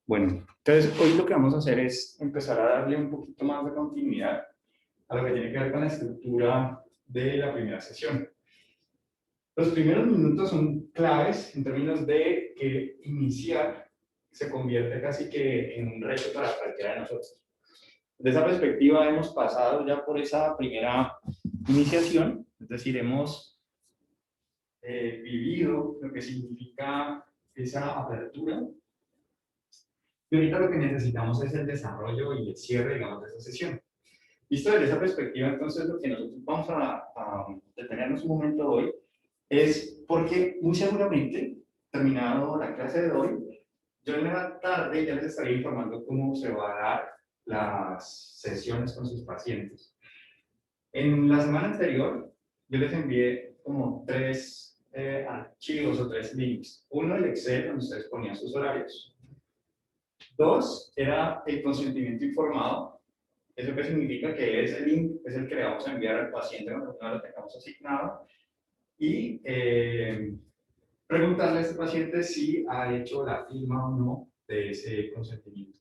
Bueno, entonces hoy lo que vamos a hacer es empezar a darle un poquito más de continuidad a lo que tiene que ver con la estructura de la primera sesión. Los primeros minutos son claves en términos de que iniciar se convierte casi que en un reto para cualquiera de nosotros. De esa perspectiva hemos pasado ya por esa primera iniciación, es decir, hemos vivido lo que significa esa apertura. Y ahorita lo que necesitamos es el desarrollo y el cierre, digamos, de esa sesión. Visto desde esa perspectiva, entonces, lo que nosotros vamos a detenernos un momento hoy es porque muy seguramente, terminado la clase de hoy, yo en la tarde ya les estaré informando cómo se van a dar las sesiones con sus pacientes. En la semana anterior, yo les envié como tres archivos o tres links. Uno, el Excel, donde ustedes ponían sus horarios. Dos, era el consentimiento informado. ¿Eso qué significa? Que ese link es el que le vamos a enviar al paciente cuando no lo tengamos asignado. Y preguntarle a este paciente si ha hecho la firma o no de ese consentimiento.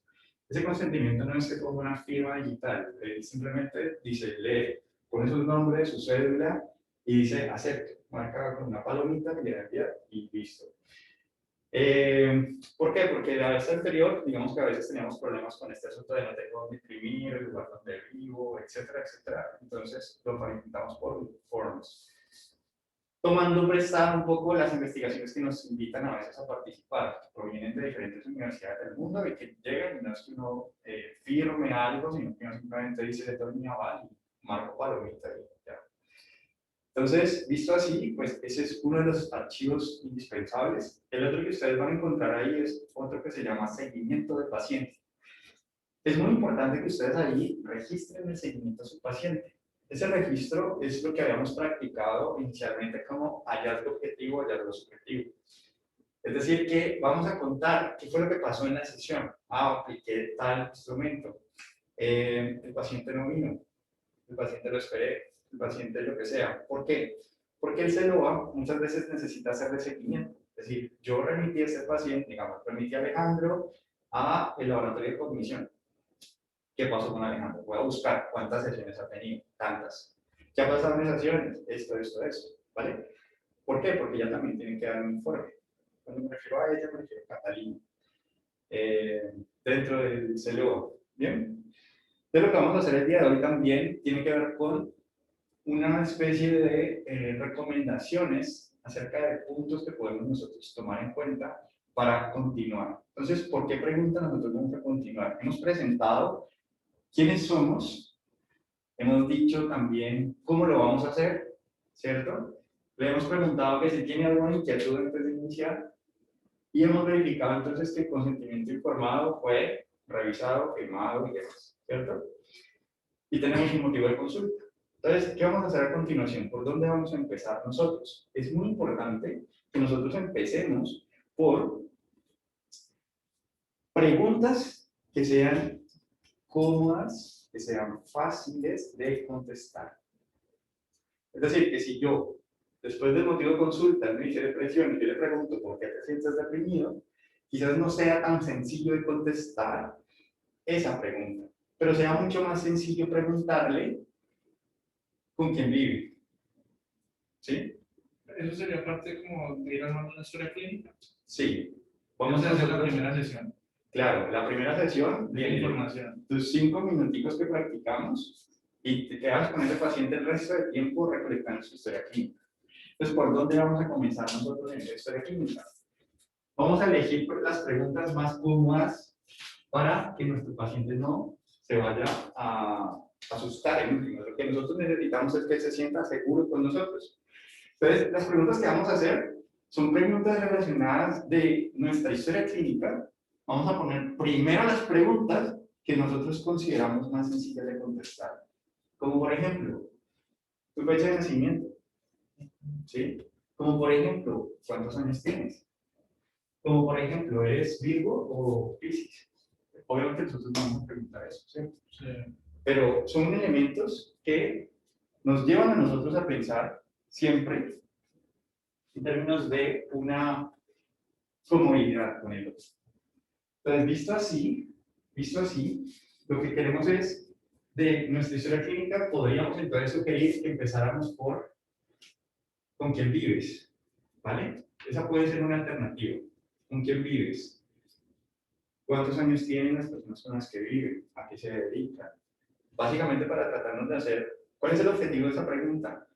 Ese consentimiento no es que ponga una firma digital, él simplemente dice, lee, pone su nombre, su cédula y dice acepto, marca con una palomita que le envía y listo. ¿Por qué? Porque la vez anterior, digamos que a veces teníamos problemas con este asunto de no tengo dónde imprimir, el lugar donde vivo, etcétera, etcétera. Entonces lo facilitamos por forms. Tomando prestada un poco las investigaciones que nos invitan a veces a participar, que provienen de diferentes universidades del mundo y que llegan y no es que uno firme algo, sino que uno simplemente dice le doy mi aval y marco palomita y ya. Entonces, visto así, pues ese es uno de los archivos indispensables. El otro que ustedes van a encontrar ahí es otro que se llama seguimiento de paciente. Es muy importante que ustedes ahí registren el seguimiento a su paciente. Ese registro es lo que habíamos practicado inicialmente como hallazgo objetivo, hallazgo subjetivo. Es decir, que vamos a contar qué fue lo que pasó en la sesión. Apliqué tal instrumento. El paciente no vino. El paciente lo esperé. El paciente lo que sea. ¿Por qué? Porque el CELOA muchas veces necesita hacer de seguimiento. Es decir, yo remití a ese paciente, digamos, remití a Alejandro a el laboratorio de cognición. ¿Qué pasó con Alejandro? Voy a buscar cuántas sesiones ha tenido, tantas. ¿Qué ha pasado en esas sesiones? Esto, ¿vale? ¿Por qué? Porque ella también tiene que dar un informe. Cuando me refiero a ella, me refiero a Catalina. Dentro del CELOA. ¿Bien? Entonces, lo que vamos a hacer el día de hoy también tiene que ver con una especie de recomendaciones acerca de puntos que podemos nosotros tomar en cuenta para continuar. Entonces, ¿por qué pregunta nosotros vamos a continuar? Hemos presentado quiénes somos, hemos dicho también cómo lo vamos a hacer, ¿cierto? Le hemos preguntado que si tiene alguna inquietud antes de iniciar y hemos verificado entonces que el consentimiento informado fue revisado, firmado y demás, ¿cierto? Y tenemos un motivo de consulta. Entonces, ¿qué vamos a hacer a continuación? ¿Por dónde vamos a empezar nosotros? Es muy importante que nosotros empecemos por preguntas que sean cómodas, que sean fáciles de contestar. Es decir, que si yo, después del motivo de consulta, me hice depresión y yo le pregunto por qué te sientes deprimido, quizás no sea tan sencillo de contestar esa pregunta, pero sea mucho más sencillo preguntarle con quién vive. ¿Sí? Eso sería parte como de ir armando una historia clínica. Sí. Vamos a hacer la primera sesión. Claro, la primera sesión viene información. Tus 5 minuticos que practicamos y te quedas con ese paciente el resto del tiempo recolectando su historia clínica. Entonces, ¿por dónde vamos a comenzar nosotros en esta historia clínica? Vamos a elegir las preguntas más cómodas para que nuestro paciente no se vaya a asustar en último. Lo que nosotros necesitamos es que él se sienta seguro con nosotros. Entonces, las preguntas que vamos a hacer son preguntas relacionadas de nuestra historia clínica. Vamos a poner primero las preguntas que nosotros consideramos más sencillas de contestar. Como por ejemplo, tu fecha de nacimiento. ¿Sí? Como por ejemplo, ¿cuántos años tienes? Como por ejemplo, ¿eres Virgo o Piscis? Obviamente nosotros vamos a preguntar eso, ¿sí? Sí. Pero son elementos que nos llevan a nosotros a pensar siempre en términos de una comodidad con el otro. Entonces, visto así, lo que queremos es, de nuestra historia clínica, podríamos entonces sugerir que empezáramos por con quién vives, ¿vale? Esa puede ser una alternativa. ¿Con quién vives? ¿Cuántos años tienen las personas con las que viven? ¿A qué se dedican? Básicamente para tratarnos de hacer, ¿cuál es el objetivo de esa pregunta?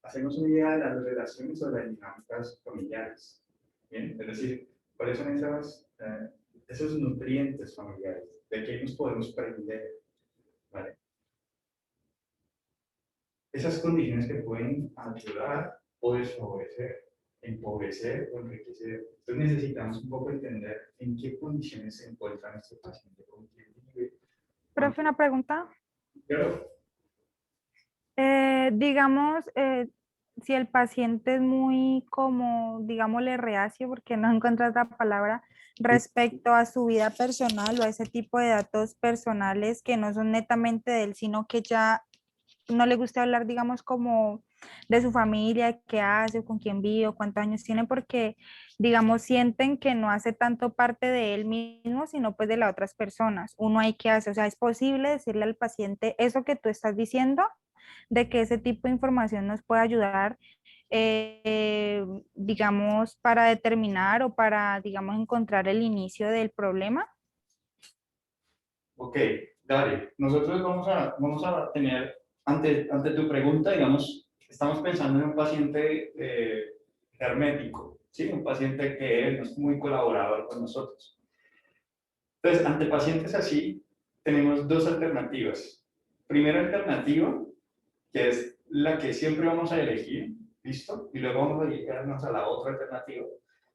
Hacemos una idea de las relaciones o de las dinámicas familiares. ¿Bien? Es decir, ¿cuáles son esos nutrientes familiares? ¿De qué nos podemos aprender? ¿Vale? Esas condiciones que pueden ayudar o desfavorecer, empobrecer o enriquecer. Entonces necesitamos un poco entender en qué condiciones se encuentra nuestro paciente, con quién vive. Profe, una pregunta. Pero, Digamos, si el paciente es muy como, digámosle, reacio, porque no encuentro otra palabra, respecto a su vida personal o a ese tipo de datos personales que no son netamente de él, sino que ya no le gusta hablar, digamos, como de su familia, qué hace, o con quién vive, o cuántos años tiene, porque, digamos, sienten que no hace tanto parte de él mismo, sino pues de las otras personas. Uno hay que hacer, o sea, es posible decirle al paciente eso que tú estás diciendo, de que ese tipo de información nos puede ayudar, digamos, para determinar o para, digamos, encontrar el inicio del problema. ok, dale. Nosotros vamos a tener, ante tu pregunta, digamos, estamos pensando en un paciente hermético, ¿sí? Un paciente que no es muy colaborador con nosotros. Entonces, ante pacientes así, tenemos dos alternativas. Primera alternativa, que es la que siempre vamos a elegir, ¿listo? Y luego vamos a llegarnos a la otra alternativa.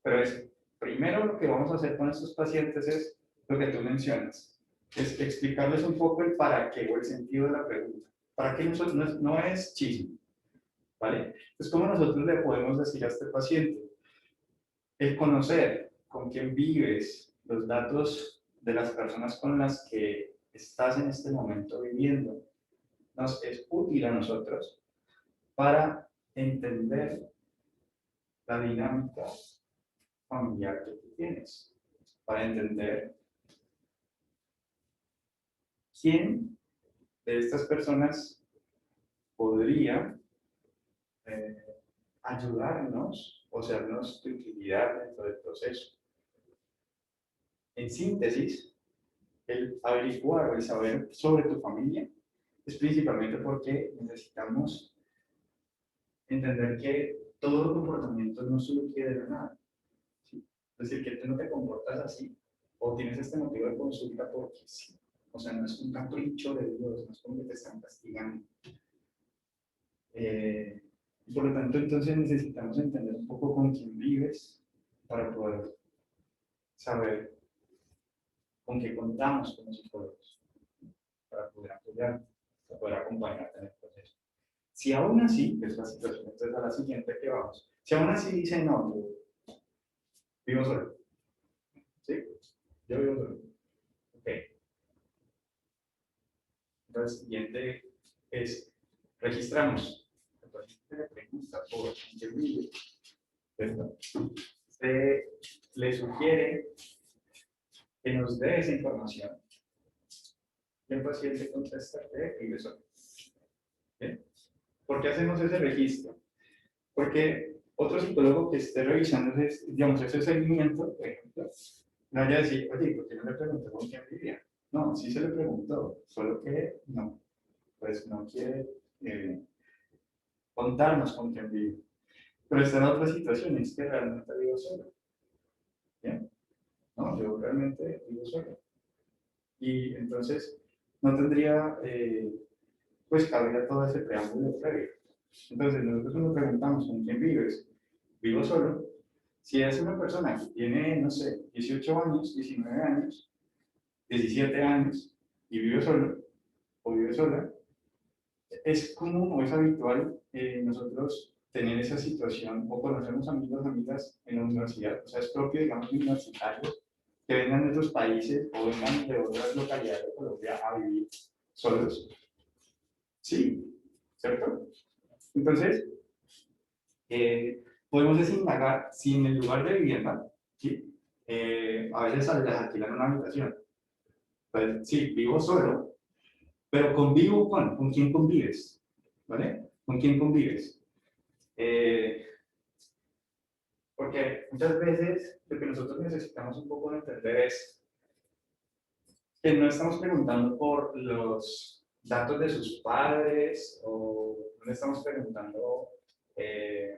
Pero es, primero lo que vamos a hacer con estos pacientes es lo que tú mencionas, es explicarles un poco el para qué o el sentido de la pregunta. ¿Para qué no es chisme? ¿Vale? Entonces, ¿cómo nosotros le podemos decir a este paciente? El conocer con quién vives, los datos de las personas con las que estás en este momento viviendo, nos es útil a nosotros para entender la dinámica familiar que tú tienes, para entender quién de estas personas podría eh, ayudarnos o sernos de utilidad dentro del proceso. En síntesis, el averiguar o el saber sobre tu familia es principalmente porque necesitamos entender que todo comportamiento no surge de la nada. ¿Sí? Es decir, que tú no te comportas así o tienes este motivo de consulta porque sí. O sea, no es un capricho de Dios, no es como que te están castigando. Y por lo tanto, entonces necesitamos entender un poco con quién vives para poder saber con qué contamos como psicólogos, para poder apoyar, para poder acompañarte en el proceso. Si aún así, que es la situación, entonces a la siguiente que vamos, si aún así dicen, no, yo vivo solo, ¿sí? Yo vivo solo. Ok. Entonces, siguiente es, registramos. El paciente le pregunta por qué vive, ¿verdad? Se le sugiere que nos dé esa información. Y el paciente contesta que vive solo. ¿Bien? ¿Por qué hacemos ese registro? Porque otro psicólogo que esté revisando digamos, ese seguimiento, por ejemplo, no vaya a decir, oye, ¿por qué no le pregunté con quién vivía? No, sí se le preguntó, solo que no, pues no quiere contarnos con quién vive. Pero está en otra situación, es que realmente vivo solo. ¿Bien? No, yo realmente vivo solo. Y entonces no tendría, pues, cabida todo ese preámbulo previo. Entonces, nosotros nos preguntamos con quién vives. Vivo solo. Si es una persona que tiene, no sé, 18 años, 19 años, 17 años y vive solo o vive sola, es común o es habitual nosotros tener esa situación o conocemos amigos, amigas en la universidad, o sea, es propio, digamos, de universitarios que vengan de otros países o vengan de otras localidades de Colombia a vivir solos. Sí, ¿cierto? Entonces, podemos desindagar si en el lugar de vivienda, ¿sí? A veces les alquilan una habitación. Pues sí, vivo solo, pero convivo ¿con quién convives? ¿Vale? ¿Con quién convives? Porque muchas veces lo que nosotros necesitamos un poco de entender es que no estamos preguntando por los datos de sus padres o no le estamos preguntando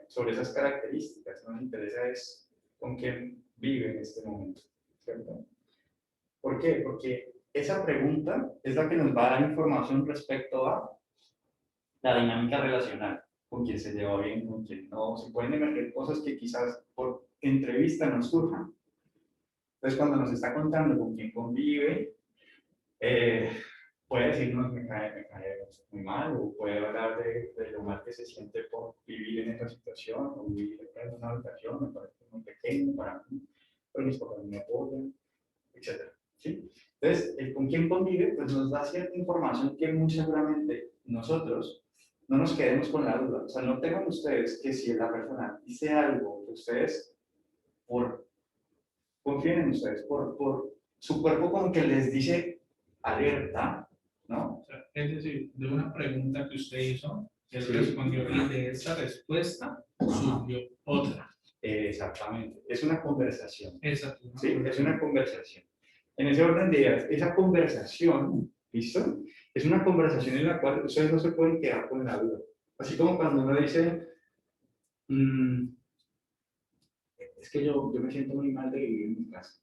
sobre esas características. Nos interesa es con quién vive en este momento. ¿Cierto? ¿Por qué? Porque esa pregunta es la que nos va a dar información respecto a la dinámica relacional, con quién se lleva bien, con quién no. Se pueden emerger cosas que quizás por entrevista nos surjan. Entonces, cuando nos está contando con quién convive, eh, puede decirnos me cae muy mal, o puede hablar de lo mal que se siente por vivir en esa situación, o vivir en una habitación, me parece muy pequeño para mí, pero mis papás me apoyan, etc. ¿Sí? Entonces, el con quién convive, pues nos da cierta información que muy seguramente nosotros no nos quedemos con la duda. O sea, no tengan ustedes que si la persona dice algo que ustedes, por, confíen en ustedes, por su cuerpo como que les dice alerta, ¿no? O sea, es decir, de una pregunta que usted hizo, él Sí. respondió y de esa respuesta surgió otra. Exactamente, es una conversación. Exacto. Sí, es una conversación. En ese orden de ideas, esa conversación, ¿listo? Es una conversación en la cual ustedes no se pueden quedar con la duda. Así como cuando uno dice, "Mm, es que yo me siento muy mal de vivir en mi casa".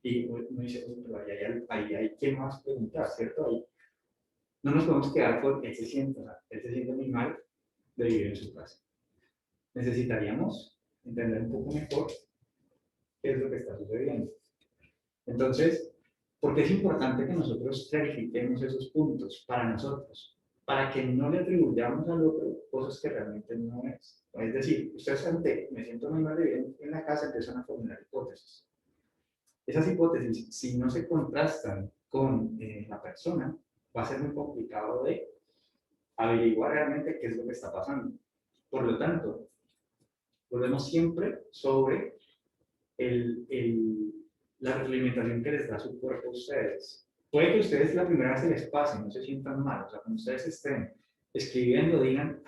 Y uno dice, "Uy, pero ahí hay que más preguntar, ¿cierto? Ahí no nos podemos quedar con él se siente, o sea, él se siente muy mal de vivir en su casa. Necesitaríamos entender un poco mejor qué es lo que está sucediendo. Entonces, ¿por qué es importante que nosotros clarifiquemos esos puntos para nosotros? Para que no le atribuyamos al otro cosas que realmente no es. Es decir, ustedes ante, me siento muy mal de vivir en la casa, empiezan a formular hipótesis. Esas hipótesis, si no se contrastan con la persona, va a ser muy complicado de averiguar realmente qué es lo que está pasando. Por lo tanto, volvemos siempre sobre la retroalimentación que les da su cuerpo a ustedes. Puede que ustedes la primera vez se les pase, no se sientan mal, o sea, cuando ustedes estén escribiendo, digan,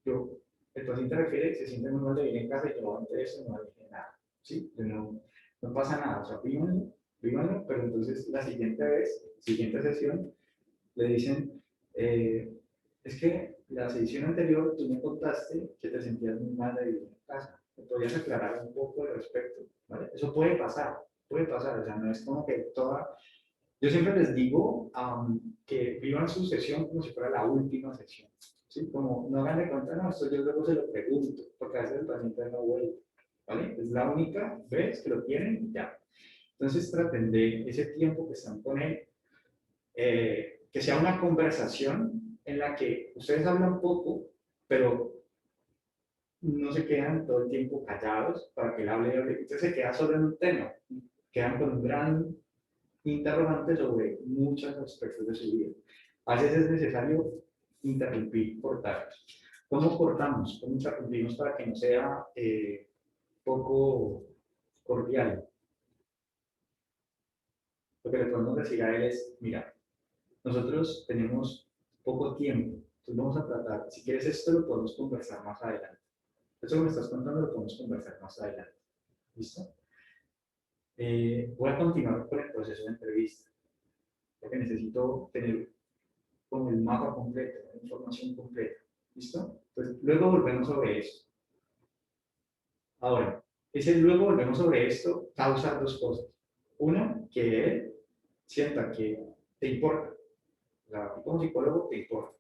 yo, el paciente refiere, se siente muy mal de vivir en casa y yo antes de eso no dije nada, ¿sí? No pasa nada, o sea, vívanlo, pero entonces la siguiente vez, siguiente sesión, le dicen, es que la sesión anterior tú me contaste que te sentías muy mal de vivir en casa. ¿Me podrías aclarar un poco al respecto? ¿Vale? Eso puede pasar, o sea, no es como que toda... Yo siempre les digo que vivan su sesión como si fuera la última sesión. ¿Sí? Como no hagan de cuenta, no, esto yo luego se lo pregunto, porque a veces el paciente no vuelve. ¿Vale? Es la única vez que lo tienen y ya. Entonces traten de ese tiempo que están con él, que sea una conversación en la que ustedes hablan poco, pero no se quedan todo el tiempo callados para que él hable, entonces se queda solo en un tema, quedan con un gran interrogante sobre muchos aspectos de su vida. A veces es necesario interrumpir, cortar. ¿Cómo cortamos? ¿Cómo interrumpimos para que no sea poco cordial? Lo que le podemos decir a él es, mira, nosotros tenemos poco tiempo, entonces vamos a tratar, si quieres esto lo podemos conversar más adelante. Eso que me estás contando lo podemos conversar más adelante. ¿Listo? Voy a continuar con el proceso de entrevista, porque necesito tener como el mapa completo, la información completa. ¿Listo? Entonces, luego volvemos sobre eso. Ahora, ese luego volvemos sobre esto causa dos cosas. Una, que él sienta que te importa. O sea, tú como psicólogo te importa.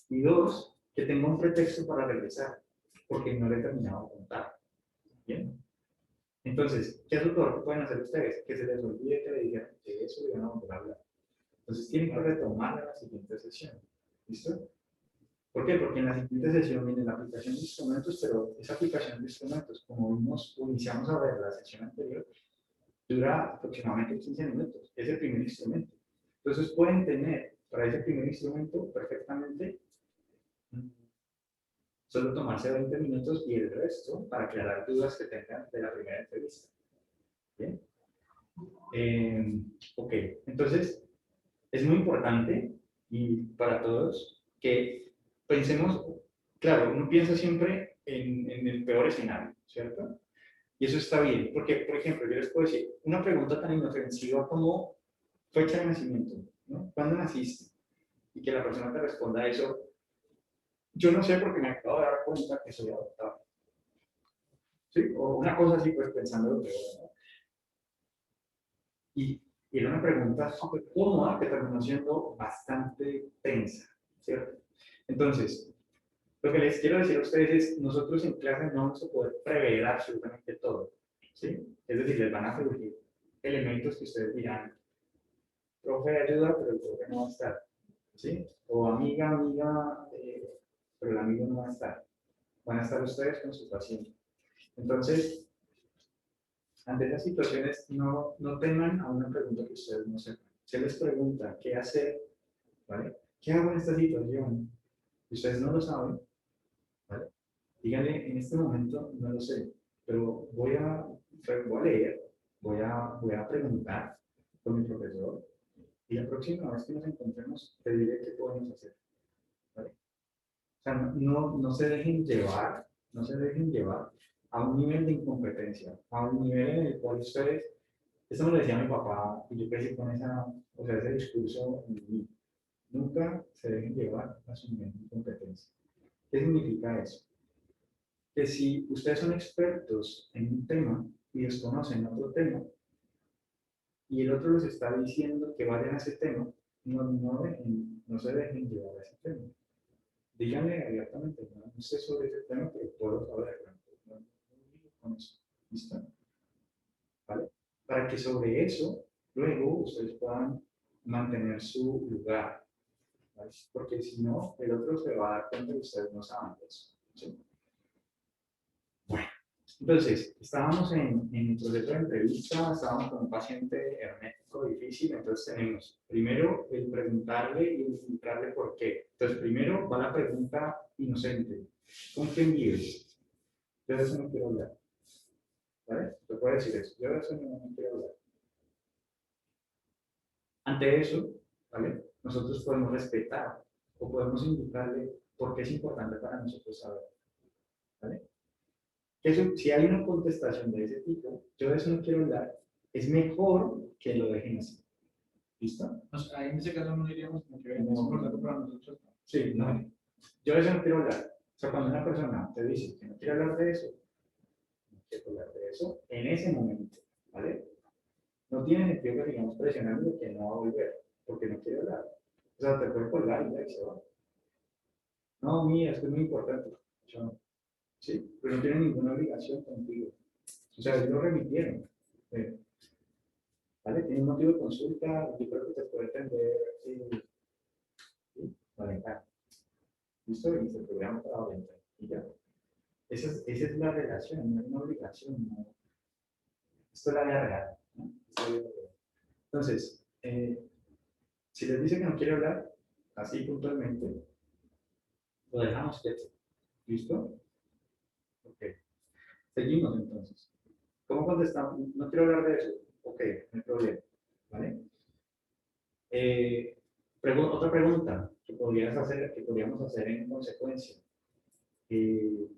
Y dos, que tenga un pretexto para regresar, porque no le he terminado de contar. ¿Bien? Entonces, ¿qué es lo peor que pueden hacer ustedes? Que se les olvide que le dijeron que eso ya no vamos a hablar. Entonces, tienen que retomar en la siguiente sesión. ¿Listo? ¿Por qué? Porque en la siguiente sesión viene la aplicación de instrumentos, pero esa aplicación de instrumentos, como vimos, iniciamos a ver la sesión anterior, dura aproximadamente 15 minutos. Es el primer instrumento. Entonces, pueden tener para ese primer instrumento perfectamente Solo tomarse 20 minutos y el resto para aclarar dudas que tengan de la primera entrevista. ¿Bien? Ok, entonces es muy importante y para todos que pensemos, claro, uno piensa siempre en el peor escenario, ¿cierto? Y eso está bien, porque, por ejemplo, yo les puedo decir, una pregunta tan inofensiva como fecha de nacimiento, ¿no? ¿Cuándo naciste? Y que la persona te responda a eso, yo no sé porque me acabo de dar cuenta que soy adoptado. ¿Sí? O una cosa así, pues pensando lo peor, ¿no? Y era una pregunta súper cómoda que terminó siendo bastante tensa, ¿cierto? Entonces, lo que les quiero decir a ustedes es, nosotros en clase no vamos a poder prever absolutamente todo, ¿sí? Es decir, les van a surgir elementos que ustedes dirán, profe, ayuda, pero el profe no va a estar, ¿sí? O amiga, pero el amigo no va a estar. Van a estar ustedes con su paciente. Entonces, ante esas situaciones, no teman a una pregunta que ustedes no sepan. Se les pregunta qué hacer, ¿vale? ¿Qué hago en esta situación? Y ustedes no lo saben, ¿vale? Díganle, en este momento no lo sé, pero voy a leer, voy a preguntar con mi profesor y la próxima vez que nos encontremos te diré qué podemos hacer, ¿vale? O sea, no se dejen llevar, no se dejen llevar a un nivel de incompetencia, a un nivel en el cual ustedes, eso me lo decía mi papá y yo crecí con o sea, ese discurso en mí. Nunca se dejen llevar a su nivel de incompetencia. ¿Qué significa eso? Que si ustedes son expertos en un tema y desconocen otro tema, y el otro les está diciendo que vayan a ese tema, no se dejen llevar a ese tema. Díganle abiertamente, no sé sobre ese tema, pero puedo saber. Con eso. ¿Listo? ¿Vale? Para que sobre eso, luego ustedes puedan mantener su lugar. ¿Vale? Porque si no, el otro se va a dar cuenta que ustedes no saben de eso. ¿Sí? Bueno, entonces, estábamos en el proceso de entrevista, estábamos con un paciente hermético difícil, entonces tenemos primero el preguntarle y explicarle por qué. Entonces, primero va la pregunta inocente. ¿Con quién vives? Yo de eso no quiero hablar. ¿Vale? Te puedo decir eso. Yo de eso no quiero hablar. Ante eso, ¿vale? Nosotros podemos respetar o podemos indicarle por qué es importante para nosotros saber. ¿Vale? Eso, si hay una contestación de ese tipo, yo de eso no quiero hablar, es mejor que lo dejen así. ¿Listo? O sea, en ese caso no diríamos como que es importante para nosotros. Sí, no. Yo de eso no quiero hablar. O sea, cuando una persona te dice que no quiere hablar de eso, no quiero hablar de eso en ese momento, ¿vale? No tiene sentido que sigamos presionando que no va a volver, porque no quiere hablar. O sea, te puede colgar y ya se va. No, mira, esto es muy importante. Yo, sí, pero no tiene ninguna obligación contigo. O sea, ellos lo remitieron. eh, ¿Vale? Tiene un motivo de consulta, yo creo que te puede atender. ¿Sí? Vale, claro. ¿Listo? Y se programa para orientar. Y ya. Esa es la relación, no es una obligación. ¿No? Esto es la vida real. ¿No? Entonces, si les dice que no quiere hablar, así puntualmente, lo dejamos quieto. ¿Listo? Ok. Seguimos entonces. ¿Cómo contestamos? No quiero hablar de eso. Ok, no hay problema. ¿Vale? Otra pregunta que podríamos hacer en consecuencia. Eh,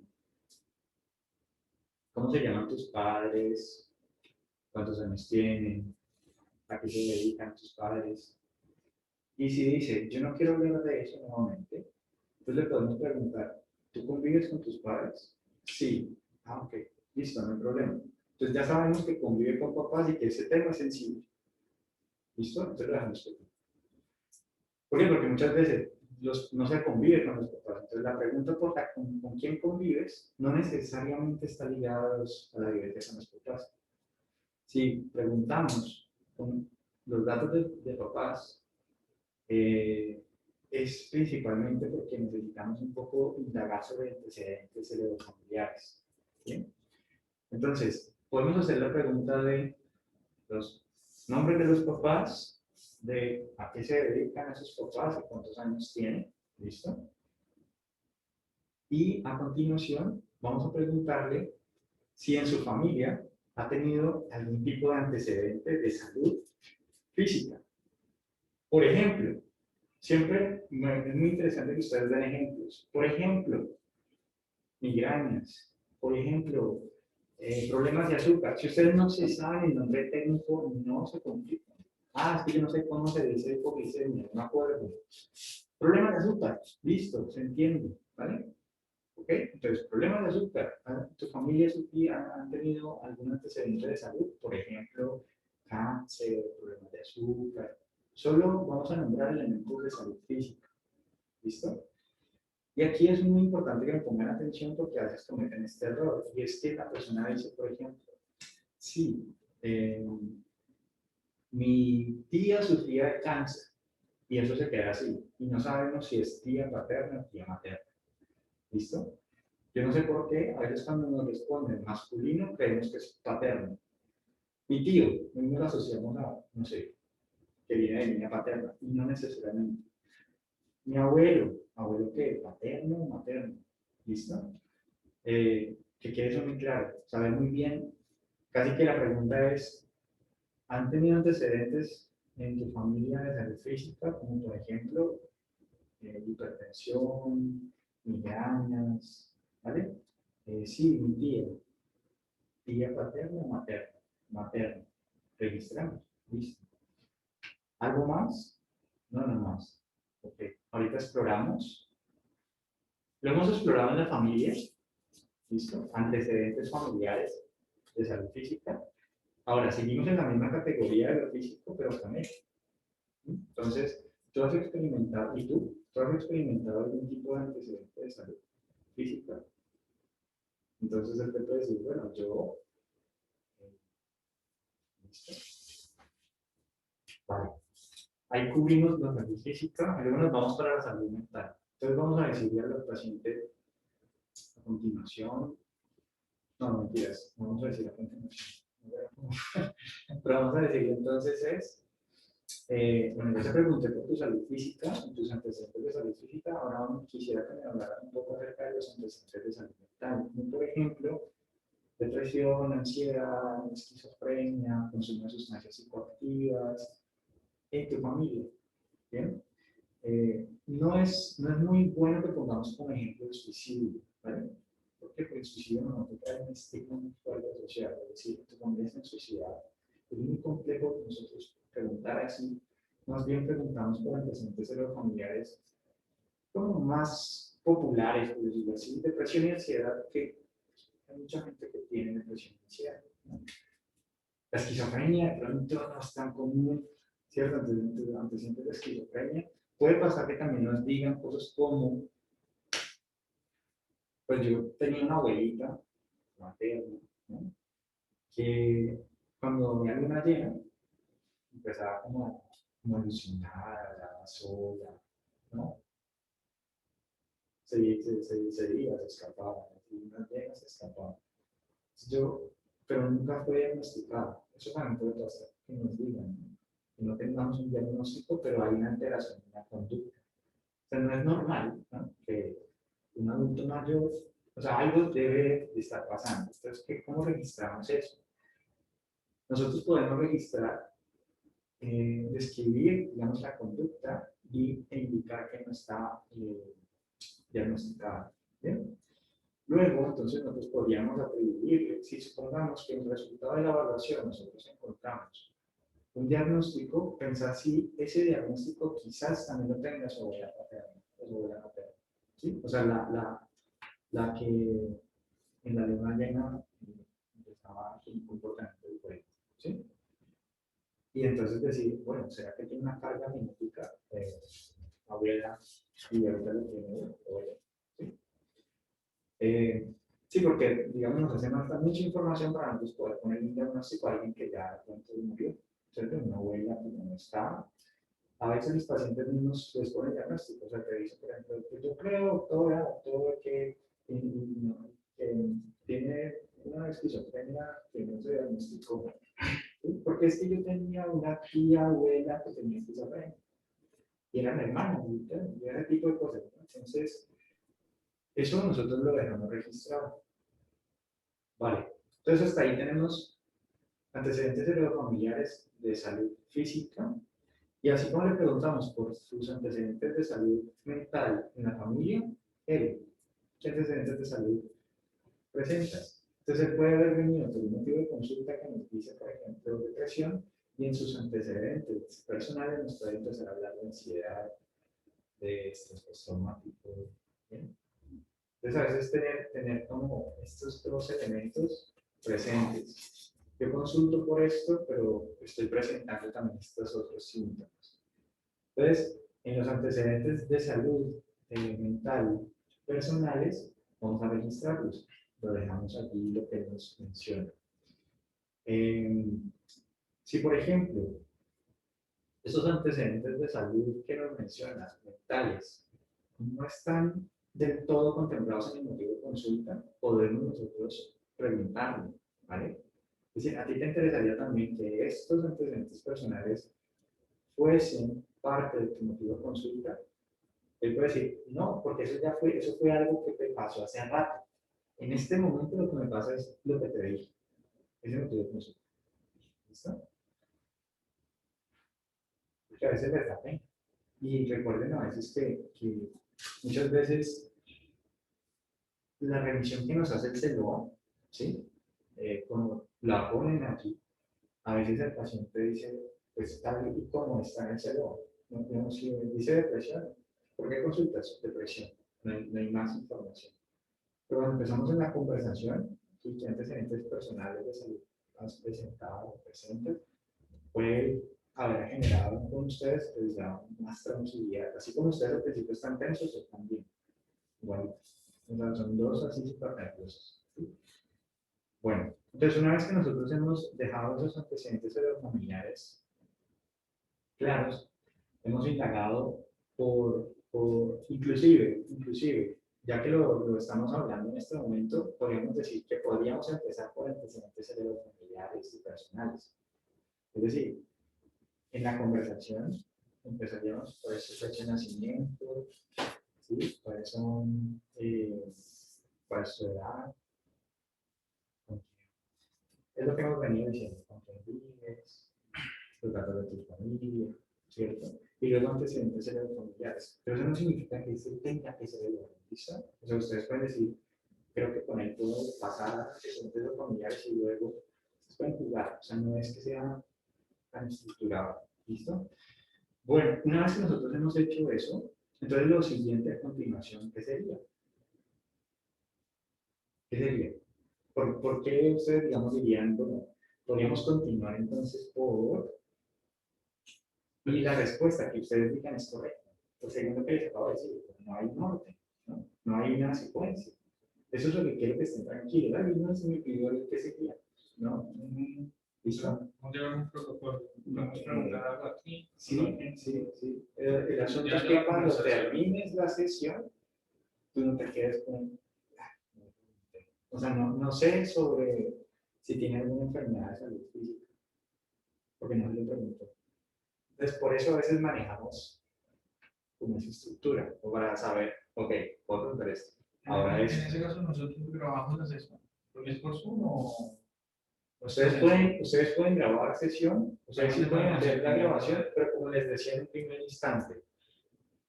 ¿Cómo se llaman tus padres? ¿Cuántos años tienen? ¿A qué se dedican tus padres? Y si dice, yo no quiero hablar de eso nuevamente, entonces le podemos preguntar, ¿tú convives con tus padres? Sí. Ah, ok. Listo, no hay problema. Entonces ya sabemos que convive con papás y que ese tema es sensible. ¿Listo? Entonces lo dejamos aquí. ¿Por qué? Porque muchas veces no se convive con los papás. Entonces la pregunta con quién convives no necesariamente está ligada a la vivencia con los papás. Si preguntamos con los datos de papás, es principalmente porque necesitamos un poco indagar sobre antecedentes de los familiares. ¿Bien? Entonces, podemos hacer la pregunta de los nombres de los papás, de a qué se dedican esos papás y cuántos años tienen. ¿Listo? Y a continuación vamos a preguntarle si en su familia ha tenido algún tipo de antecedente de salud física. Por ejemplo, siempre es muy interesante que ustedes den ejemplos. Por ejemplo, migrañas. Por ejemplo, problemas de azúcar. Si ustedes no se saben el nombre técnico, no se complican. Ah, es que yo no sé cómo se dice hipoglicemia, no me acuerdo. Problemas de azúcar, listo, se entiende, ¿vale? ¿Ok? Entonces, problemas de azúcar. ¿Tu familia, su tía, han tenido algún antecedente de salud? Por ejemplo, cáncer, problemas de azúcar. Solo vamos a nombrar elementos de salud física. ¿Listo? Y aquí es muy importante que me pongan atención porque a veces cometen este error. Y es que la persona dice, por ejemplo, sí, mi tía sufría de cáncer. Y eso se queda así. Y no sabemos si es tía paterna o tía materna. ¿Listo? Yo no sé por qué, a veces cuando nos responden masculino, creemos que es paterno. Mi tío, no lo asociamos a, no sé, que viene de línea paterna, y no necesariamente. Mi abuelo, ¿abuelo qué? ¿Paterno o materno? ¿Listo? Que quede eso muy claro, saber muy bien. Casi que la pregunta es, ¿han tenido antecedentes en tu familia de salud física, como por ejemplo hipertensión, migrañas, ¿vale? Sí, mi tía. Tía paterna o materna. Materna. Registramos. Listo. ¿Algo más? No, no más. Ok. Ahorita exploramos. Lo hemos explorado en la familia. Listo. Antecedentes familiares de salud física. Ahora, seguimos en la misma categoría de lo físico, pero con él. Entonces, tú has experimentado, ¿y tú? ¿Tú has experimentado algún tipo de antecedente de salud física? Entonces, él te puede decir, bueno, yo... ¿listo? Vale. Ahí cubrimos la salud física, luego nos vamos para la salud mental. Entonces vamos a decirle al paciente a continuación, no, mentiras, no vamos a decir a continuación. Pero vamos a decirle entonces bueno, yo te pregunté por tu salud física, tus antecedentes de salud física, ahora quisiera que me hablaran un poco acerca de los antecedentes de salud mental. Como por ejemplo, depresión, ansiedad, esquizofrenia, consumo de sustancias psicoactivas en tu familia. ¿Bien? No es muy bueno que pongamos como ejemplo el suicidio, ¿vale? Porque el suicidio nos trae un estigma muy fuerte asociado. Es decir, tu familia está suicidada. Es muy complejo que nosotros preguntar así. Más bien preguntamos por antecedentes de los familiares como más populares, por decirlo así, depresión y ansiedad, que hay mucha gente que tiene depresión y ansiedad, ¿no? La esquizofrenia de pronto no es tan común, ¿cierto? Antecedentes de esquizofrenia. Puede pasar que también nos digan cosas como, pues yo tenía una abuelita materna, ¿no? Que cuando veía luna llena, empezaba como alucinada, sola, ¿no? Se iba, se escapaba, las lunas llenas se escapaba. Yo, pero nunca fue diagnosticado. Eso también puede pasar, que nos digan, ¿no? Que no tengamos un diagnóstico, pero hay una alteración en la conducta. O sea, no es normal, ¿no? Que un adulto mayor, o sea, algo debe de estar pasando. Entonces, ¿cómo registramos eso? Nosotros podemos registrar, describir, digamos, la conducta e indicar que no está diagnosticada. ¿Bien? Luego, entonces, nosotros podríamos atribuirle, si supongamos que en el resultado de la evaluación nosotros encontramos un diagnóstico, pensar si ese diagnóstico quizás también lo tenga su abuela paterna o su abuela materna. ¿Sí? O sea, la que en la luna llena empezaba un comportamiento diferente. ¿Sí? Y entonces decir, bueno, ¿será que tiene una carga genética abuela y ahorita lo tiene abuela? ¿Sí? Sí, porque, digamos, nos hace falta mucha información para nosotros poder poner un diagnóstico a alguien que ya de pronto murió. ¿Cierto? Una abuela que no está. A veces los pacientes mismos les ponen diagnóstico. O sea, te dicen, por ejemplo, pues yo creo, doctora, que tiene una esquizofrenia que no se diagnosticó. ¿Sí? Porque es que yo tenía una tía abuela que tenía esquizofrenia. Y eran hermanas, y ese tipo de cosas. ¿No? Entonces, Eso nosotros lo dejamos registrado. Vale. Entonces hasta ahí tenemos antecedentes heredofamiliares de salud física. Y así como le preguntamos por sus antecedentes de salud mental en la familia, él, ¿qué antecedentes de salud presentas? Entonces él puede haber venido por un motivo de consulta que nos dice, por ejemplo, depresión, y en sus antecedentes personales nos puede empezar a hablar de ansiedad, de estrés postraumático. ¿Bien? Entonces a veces tener como estos dos elementos presentes. Yo consulto por esto, pero estoy presentando también estos otros síntomas. Entonces, en los antecedentes de salud mental personales, vamos a registrarlos. Lo dejamos aquí lo que nos menciona. Si, por ejemplo, esos antecedentes de salud que nos mencionas, mentales, no están del todo contemplados en el motivo de consulta, podemos nosotros preguntarlo, ¿vale? Es decir, a ti te interesaría también que estos antecedentes personales fuesen parte de tu motivo de consulta. Él puede decir, no, porque eso fue algo que te pasó hace rato. En este momento lo que me pasa es lo que te dije. Ese motivo de consulta. ¿Listo? Porque a veces les da pena. Y recuerden a veces que muchas veces la revisión que nos hace el CELOA, ¿sí? Como la ponen aquí, a veces el paciente dice, pues tal y como está en el CELOA. No, si dice depresión, ¿por qué consultas? Depresión. No hay más información. Pero cuando empezamos en la conversación, y que antecedentes personales de salud has presentado o presentas, puede haber generado con ustedes que les da más tranquilidad. Así como ustedes al principio están tensos, están bien. Igual, o sea, son dos así súper nerviosos. ¿Sí? Bueno, entonces una vez que nosotros hemos dejado esos antecedentes de los familiares claros, hemos indagado inclusive, ya que lo estamos hablando en este momento, podríamos decir que podríamos empezar por antecedentes familiares y personales. Es decir, en la conversación empezaríamos por su fecha de nacimiento, ¿sí? ¿Cuáles son, cuál es su edad? Es lo que hemos venido diciendo, con quién vives, los datos de tu familia, ¿cierto? Y luego antecedentes familiares. Pero eso no significa que se tenga que ser el ¿listo? O sea, ustedes pueden decir, creo que con él puedo pasar a antecedentes familiares y luego ustedes pueden jugar. O sea, no es que sea tan estructurado, ¿listo? Bueno, una vez que nosotros hemos hecho eso, entonces lo siguiente a continuación, ¿qué sería? ¿Qué sería? ¿Por qué ustedes, digamos, dirían, bueno, podríamos continuar entonces por... Y la respuesta que ustedes digan es correcta. Pues según lo que les acabo de decir, no hay norte, ¿no? No hay una secuencia. Eso es lo que quiero que estén tranquilos. Alguien no se me pidió el que seguía, ¿no? ¿Listo? No llevar un protocolo. Podemos preguntar algo aquí. Sí, sí, sí. El asunto es que cuando termines la sesión, tú no te quedes con... O sea, no sé sobre si tiene alguna enfermedad de salud física, porque no se lo pregunto. Entonces, por eso a veces manejamos como esa estructura, o para saber, ok, puedo preguntar esto. Ahora en es... ese caso nosotros grabamos la sesión. ¿Porque es por Zoom o...? Ustedes pueden grabar sesión, ustedes sí pueden hacer la grabación, pero como les decía en un primer instante,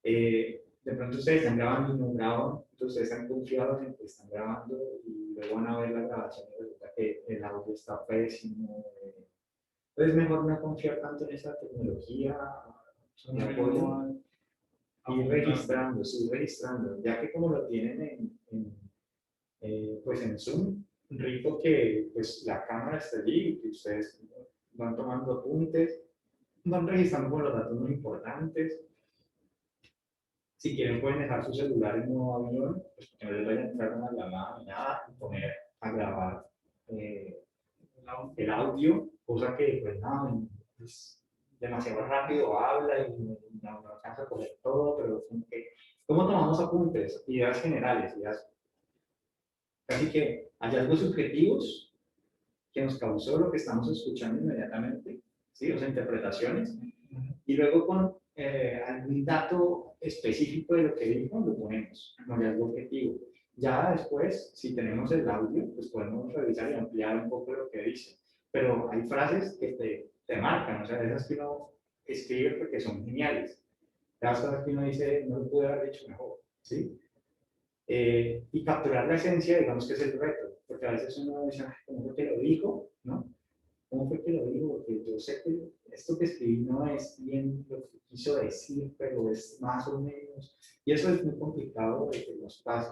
de pronto ustedes están grabando y no graban, entonces ustedes están confiados en que están grabando y luego van a ver la grabación y resulta que el audio está pésimo. Entonces es mejor no confiar tanto en esa tecnología, de apoyo, ir registrando, ya que como lo tienen pues en Zoom, rico que pues la cámara está allí y que ustedes van tomando apuntes, van registrando con los datos muy importantes. Si quieren pueden dejar su celular en modo avión, pues que no les vaya a entrar una llamada ni nada, y poner a grabar el audio, cosa que pues nada, es demasiado rápido habla y no alcanza a poner todo, pero como que, ¿cómo tomamos apuntes? Ideas generales, ideas. Así que hallazgos subjetivos que nos causó lo que estamos escuchando inmediatamente, ¿sí? O sea, interpretaciones, y luego con algún dato específico de lo que dijo, lo ponemos, como hallazgo objetivo. Ya después, si tenemos el audio, pues podemos revisar y ampliar un poco lo que dice. Pero hay frases que te marcan, o sea, esas que uno escribe porque son geniales. Las cosas que uno dice, no lo pude haber dicho mejor, ¿sí? Y capturar la esencia, digamos que es el reto, porque a veces uno dice, "Ay, ¿cómo fue que lo dijo? ¿No? ¿Cómo fue que lo dijo? Porque yo sé que esto que escribí no es bien lo que quiso decir, pero es más o menos, y eso es muy complicado de que nos pase.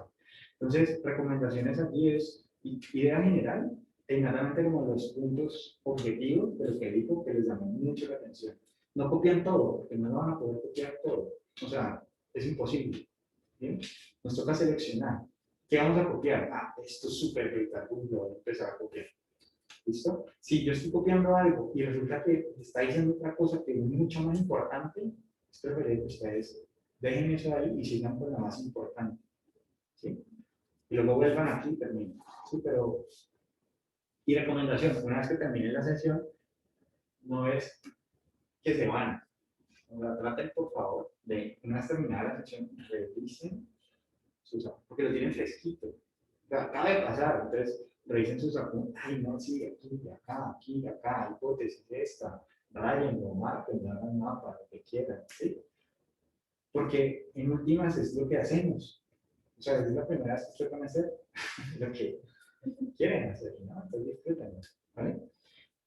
Entonces, recomendaciones aquí es, idea general, e inmediatamente como los puntos objetivos de lo que dijo que les llamó mucho la atención. No copian todo, porque no lo van a poder copiar todo, o sea, es imposible. ¿Bien? Nos toca seleccionar. ¿Qué vamos a copiar? Ah, esto es súper brutal, lo voy a empezar a copiar. ¿Listo? Si yo estoy copiando algo y resulta que está diciendo otra cosa que es mucho más importante, es preferible que ustedes dejen eso ahí y sigan con la más importante. ¿Sí? Y luego vuelvan aquí y terminen. ¿Sí? Pero, y recomendación, una vez que termine la sesión, no es que se van. O sea, traten, por favor, de, una vez terminada la sesión, revisen sus apuntes, porque lo tienen fresquito. Acaba de pasar, entonces revisen sus apuntes. Ay, no, sí, aquí, acá, hipótesis esta, rayenlo, marquen, hagan un mapa, lo que quieran, ¿sí? Porque en últimas es lo que hacemos. O sea, es la primera vez que ustedes van a hacer lo que quieren hacer, ¿no? Entonces disfrútenlo, ¿vale?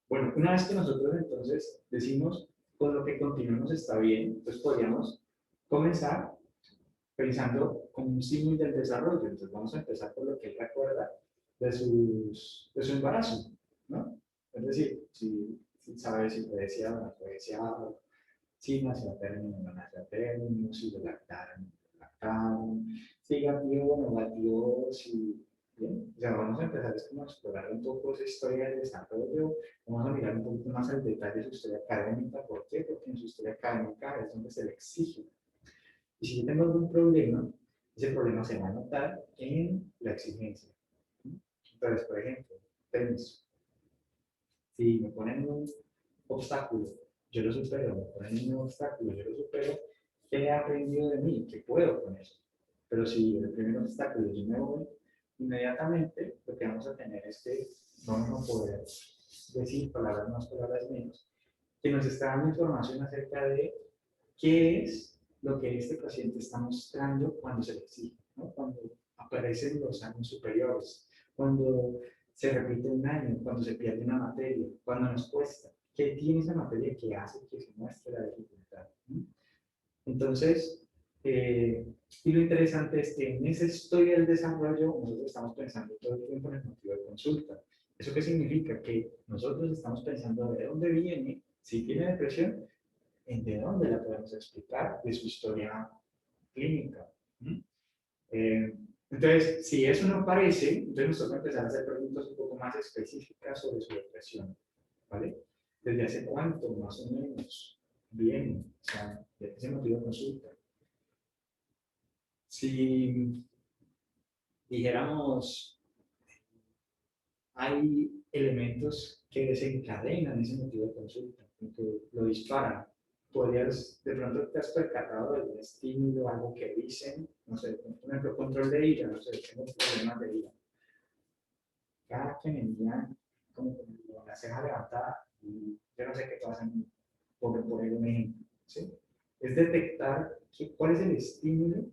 Bueno, una vez que nosotros entonces decimos con lo que continuamos está bien, entonces podríamos comenzar pensando como un símil del desarrollo. Entonces vamos a empezar por lo que él recuerda de su embarazo, ¿no? Es decir, si sabe si fue deseado o no fue deseado, si nació a término o no nació a término, si lo lactaron o no lo lactaron, si gatillo o no gatillo, si... Bien, o sea, vamos a empezar es como a explorar un poco esa historia del desarrollo, vamos a mirar un poquito más al detalle de su historia académica. ¿Por qué? Porque en su historia académica es donde se le exige. Y si yo tengo algún problema, ese problema se va a notar en la exigencia. Entonces, por ejemplo, permiso. Si me ponen un obstáculo, yo lo supero. Me ponen un obstáculo, yo lo supero. ¿Qué he aprendido de mí? ¿Qué puedo con eso? Pero si el primer obstáculo yo me voy, inmediatamente lo que vamos a tener es que vamos a poder decir palabras más, palabras menos, que nos está dando información acerca de qué es lo que este paciente está mostrando cuando se le exige, ¿no? Cuando aparecen los años superiores, cuando se repite un año, cuando se pierde una materia, cuando nos cuesta. ¿Qué tiene esa materia que hace que se muestre la dificultad? ¿No? Entonces, y lo interesante es que en esa historia del desarrollo nosotros estamos pensando todo el tiempo en el motivo de consulta. ¿Eso qué significa? Que nosotros estamos pensando de dónde viene, si tiene depresión, de dónde la podemos explicar, de su historia clínica. ¿Mm? Eh, entonces, si eso no aparece, entonces nos toca empezar a hacer preguntas un poco más específicas sobre su depresión, ¿vale? ¿Desde hace cuánto, más o menos, viene? O sea, ¿de qué se motivo de consulta? Si dijéramos, hay elementos que desencadenan ese motivo de consulta, que lo disparan. Podrías, de pronto te has percatado de algún estímulo, algo que dicen, no sé, por ejemplo, control de ira, no sé, tengo problemas de ira. Cada que me miran como con la ceja levantada, y yo no sé qué pasa, por el ejemplo, ¿sí? Es detectar cuál es el estímulo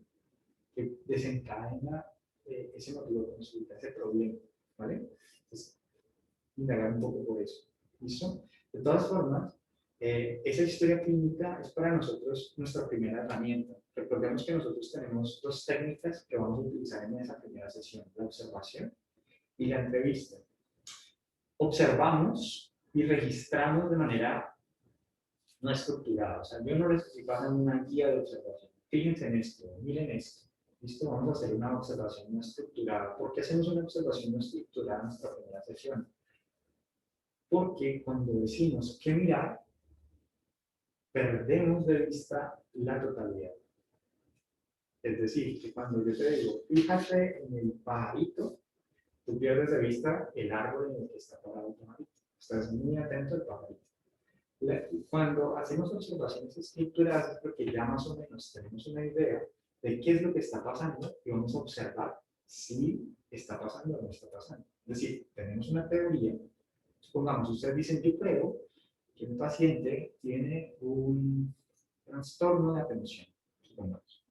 que desencadena ese motivo de consulta, ese problema, ¿vale? Entonces, indagar un poco por eso. ¿Listo? De todas formas, esa historia clínica es para nosotros nuestra primera herramienta. Recordemos que nosotros tenemos dos técnicas que vamos a utilizar en esa primera sesión, la observación y la entrevista. Observamos y registramos de manera no estructurada. O sea, yo no les estoy pasando una guía de observación. Fíjense en esto, miren esto. Listo, vamos a hacer una observación no estructurada. ¿Por qué hacemos una observación no estructurada en nuestra primera sesión? Porque cuando decimos qué mirar, perdemos de vista la totalidad. Es decir, que cuando yo te digo, fíjate en el pajarito, tú pierdes de vista el árbol en el que está parado el pajarito. Estás muy atento al pajarito. Cuando hacemos observaciones estructuradas es porque ya más o menos tenemos una idea de qué es lo que está pasando y vamos a observar si está pasando o no está pasando. Es decir, tenemos una teoría, supongamos, ustedes dicen, yo creo que un paciente tiene un trastorno de atención, supongamos.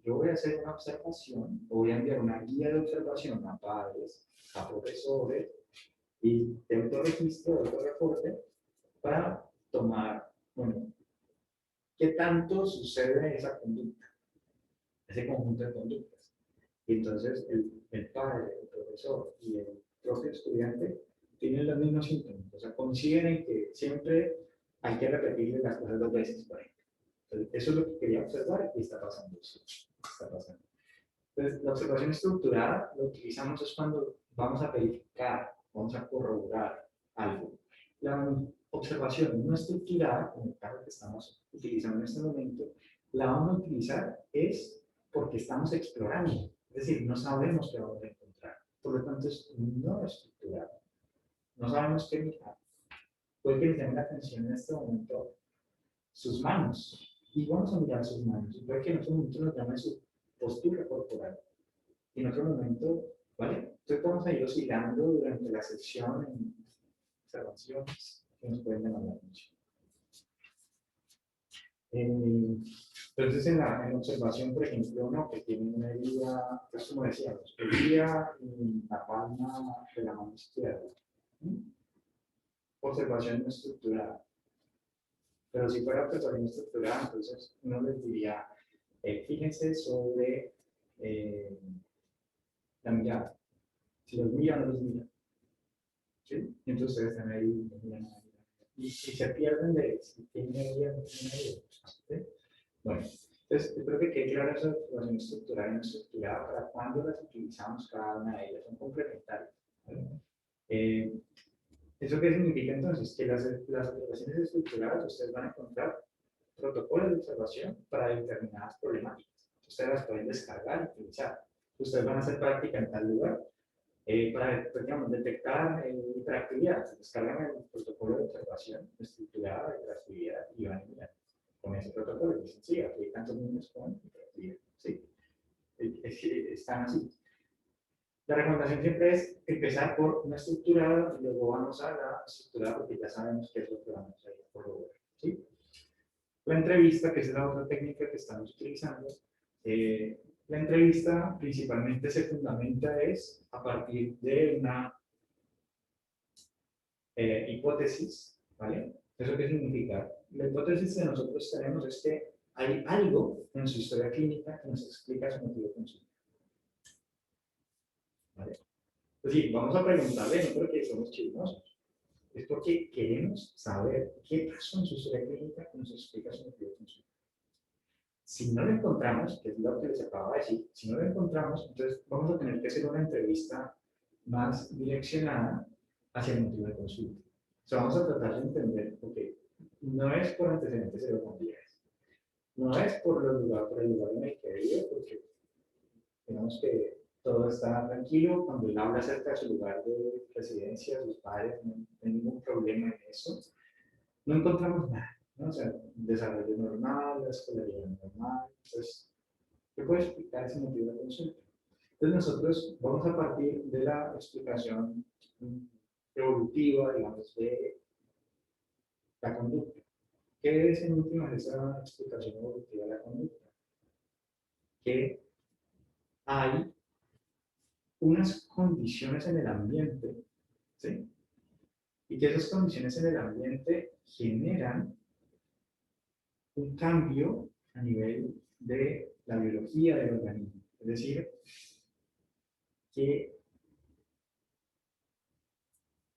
Yo voy a hacer una observación, o voy a enviar una guía de observación a padres, a profesores, y de autorregistro, de autorreporte, para tomar, bueno, qué tanto sucede esa conducta, ese conjunto de conductas. Y entonces el padre, el profesor y el propio estudiante tienen los mismos síntomas, o sea, coinciden en que siempre hay que repetirle las cosas 2 veces, por ejemplo. Entonces, eso es lo que quería observar y está pasando. Sí, está pasando. Entonces, la observación estructurada lo utilizamos es cuando vamos a verificar, vamos a corroborar algo. La observación no estructurada, como el caso que estamos utilizando en este momento, la vamos a utilizar es porque estamos explorando. Es decir, no sabemos qué vamos a encontrar. Por lo tanto, es no estructurado. No sabemos qué mirar. Puede que nos llame la atención en este momento sus manos. Y vamos a mirar sus manos. Y puede que en otro momento nos llame su postura corporal. Y en otro momento, ¿vale? Entonces vamos a ir oscilando durante la sesión en observaciones que nos pueden llamar la atención. Entonces en la observación, por ejemplo, uno que tiene una herida, pues como decíamos, herida en la palma de la mano izquierda. Observación no estructurada. Pero si fuera observación estructurada, entonces uno les diría, fíjense sobre la mirada. Si los mira o no los mira. ¿Sí? Y entonces ustedes están ahí, miran, y se pierden de si tienen herida o no tienen herida. ¿Sí? Bueno, entonces yo creo que quede clara esa observación estructurada y no estructurada para cuando las utilizamos cada una de ellas, son complementarias. ¿Vale? ¿Eso qué significa entonces? Que las observaciones estructuradas ustedes van a encontrar protocolos de observación para determinadas problemáticas. Ustedes las pueden descargar y utilizar. Ustedes van a hacer práctica en tal lugar para, pues, digamos, detectar hiperactividad. Se descargan el protocolo de observación estructurada de hiperactividad y van a mirar con ese protocolo. Y dicen, sí, aquí hay tantos niños con hiperactividad. Sí, es que están así. La recomendación siempre es empezar por una estructurada y luego vamos a la estructurada porque ya sabemos qué es lo que vamos a ir por lograr. ¿Sí? La entrevista, que es la otra técnica que estamos utilizando, la entrevista principalmente se fundamenta es a partir de una hipótesis, ¿vale? ¿Eso qué significa? La hipótesis que nosotros tenemos es que hay algo en su historia clínica que nos explica su motivo de consulta. ¿Vale? Es decir, vamos a preguntarle no porque somos chismosos, es porque queremos saber qué pasó en su historia clínica que nos explica su motivo de consulta. Si no lo encontramos, que es lo que les acabo de decir, si no lo encontramos, entonces vamos a tener que hacer una entrevista más direccionada hacia el motivo de consulta. O sea, vamos a tratar de entender, porque no es por antecedentes serofamiliares, no es por el lugar en el que vive, porque tenemos que todo está tranquilo. Cuando él habla acerca de su lugar de residencia, sus padres, no hay ningún problema en eso. No encontramos nada, ¿no? O sea, desarrollo normal, la escolaridad normal. Entonces, ¿qué puede explicar ese motivo de consulta? Entonces, nosotros vamos a partir de la explicación evolutiva, digamos, de la conducta. ¿Qué es en última esa explicación evolutiva de la conducta? Que hay unas condiciones en el ambiente, ¿sí? Y que esas condiciones en el ambiente generan un cambio a nivel de la biología del organismo. Es decir, que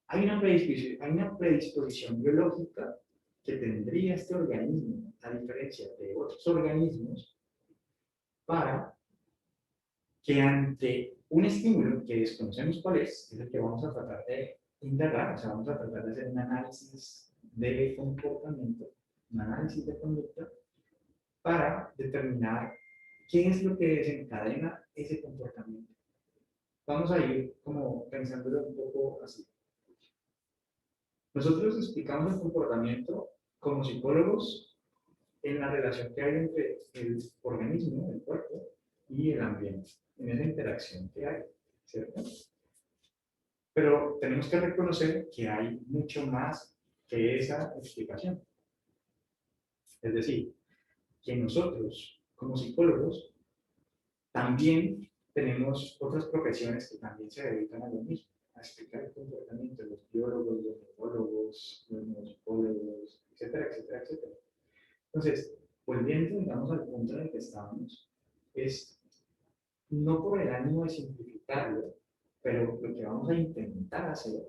hay una predisposición biológica que tendría este organismo, a diferencia de otros organismos, para que ante un estímulo que desconocemos cuál es el que vamos a tratar de indagar, o sea, vamos a tratar de hacer un análisis de comportamiento, un análisis de conducta, para determinar qué es lo que desencadena ese comportamiento. Vamos a ir como pensándolo un poco así. Nosotros explicamos el comportamiento como psicólogos en la relación que hay entre el organismo, el cuerpo, y el ambiente, en esa interacción que hay, ¿cierto? Pero tenemos que reconocer que hay mucho más que esa explicación. Es decir, que nosotros, como psicólogos, también tenemos otras profesiones que también se dedican a lo mismo, a explicar el comportamiento de los biólogos, los neurólogos, los neuropsicólogos, etcétera, etcétera, etcétera. Entonces, volviendo, digamos, al punto en el que estamos, es no por el ánimo de simplificarlo, pero lo que vamos a intentar hacer